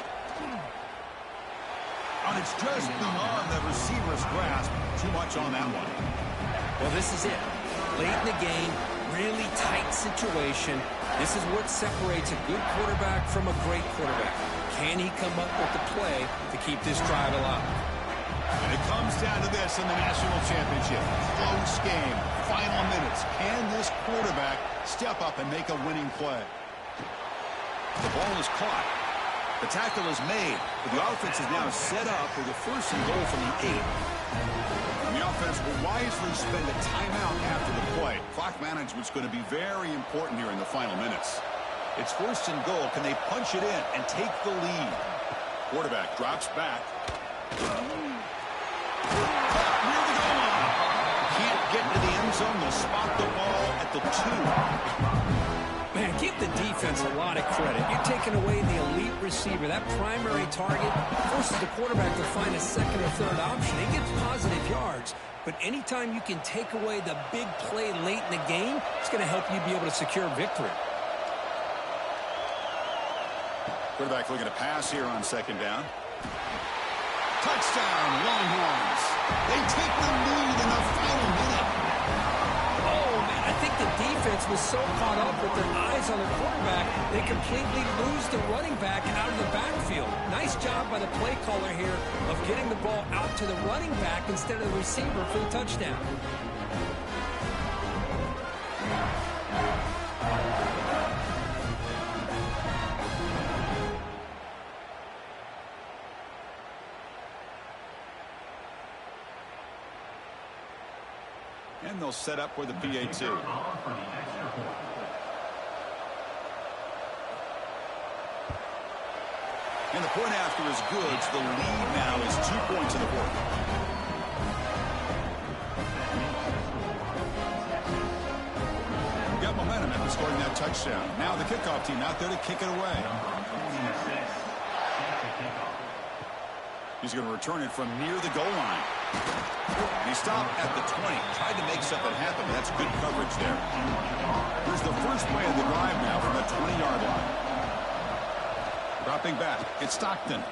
And it's just beyond the receiver's grasp. Too much on that one. Well, this is it. Late in the game, really tight situation. This is what separates a good quarterback from a great quarterback. Can he come up with the play to keep this drive alive? And it comes down to this in the national championship. Close game. Final minutes. Can this quarterback step up and make a winning play? The ball is caught. The tackle is made. But the offense is now set up with a first and goal from the 8. And the offense will wisely spend a timeout after the play. Clock management is going to be very important here in the final minutes. It's first and goal. Can they punch it in and take the lead? Quarterback drops back. Caught near the goal line. Can't get to the end zone. They'll spot the ball at the 2. Man, give the defense a lot of credit. You're taking away the elite receiver. That primary target forces the quarterback to find a second or third option. He gets positive yards. But anytime you can take away the big play late in the game, it's going to help you be able to secure victory. Quarterback looking to pass here on second down. Touchdown, Longhorns. They take the lead in the final minute. Oh, man, I think the defense was so caught up with their eyes on the quarterback, they completely lose the running back out of the backfield. Nice job by the play caller here of getting the ball out to the running back instead of the receiver for the touchdown. And they'll set up with a PA2. And the point after is good. So the lead now is 2 points in the board. Got momentum after scoring that touchdown. Now the kickoff team out there to kick it away. He's going to return it from near the goal line. And he stopped at the 20. Tried to make something happen. That's good coverage there. Here's the first play of the drive now from the 20-yard line. Dropping back. It's Stockton.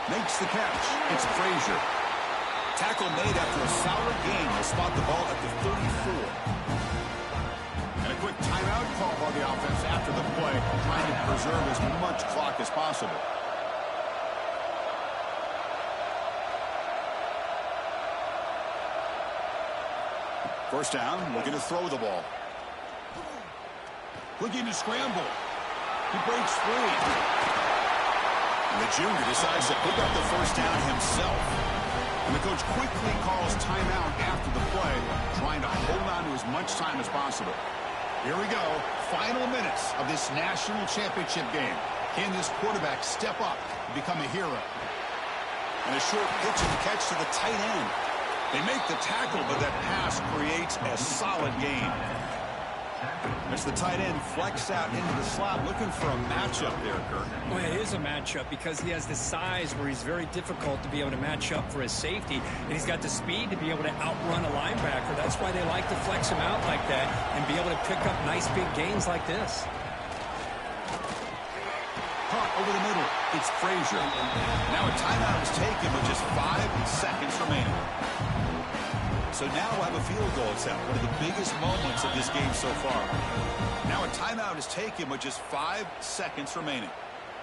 Makes the catch. It's Frazier. Tackle made after a solid game. They'll spot the ball at the 34. And a quick timeout call by the offense after the play, trying to preserve as much clock as possible. First down, looking to throw the ball. Looking to scramble. He breaks free. And the junior decides to pick up the first down himself. And the coach quickly calls timeout after the play, trying to hold on to as much time as possible. Here we go. Final minutes of this national championship game. Can this quarterback step up and become a hero? And a short pitch and catch to the tight end. They make the tackle, but that pass creates a solid gain. As the tight end flexed out into the slot, looking for a matchup there, Kirk. Well, it is a matchup because he has the size where he's very difficult to be able to match up for his safety, and he's got the speed to be able to outrun a linebacker. That's why they like to flex him out like that and be able to pick up nice big gains like this. Caught over the middle. It's Frazier. Now a timeout is taken with just 5 seconds remaining. So now we'll have a field goal attempt, one of the biggest moments of this game so far. Now a timeout is taken with just 5 seconds remaining.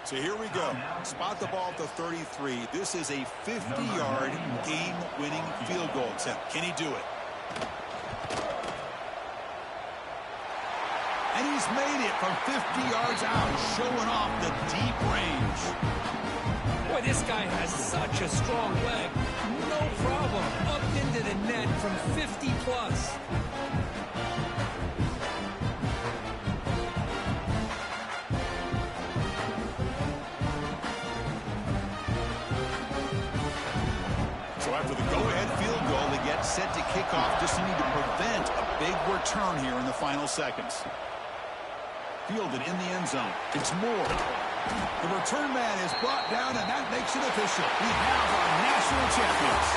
So here we go. Spot the ball at the 33. This is a 50-yard game-winning field goal attempt. Can he do it? And he's made it from 50 yards out, showing off the deep range. Boy, this guy has such a strong leg. No problem. Up into the net from 50 plus. So after the go-ahead field goal, they get set to kick off. Just need to prevent a big return here in the final seconds. Fielded in the end zone. It's Moore. The return man is brought down, and that makes it official. We have our national champions.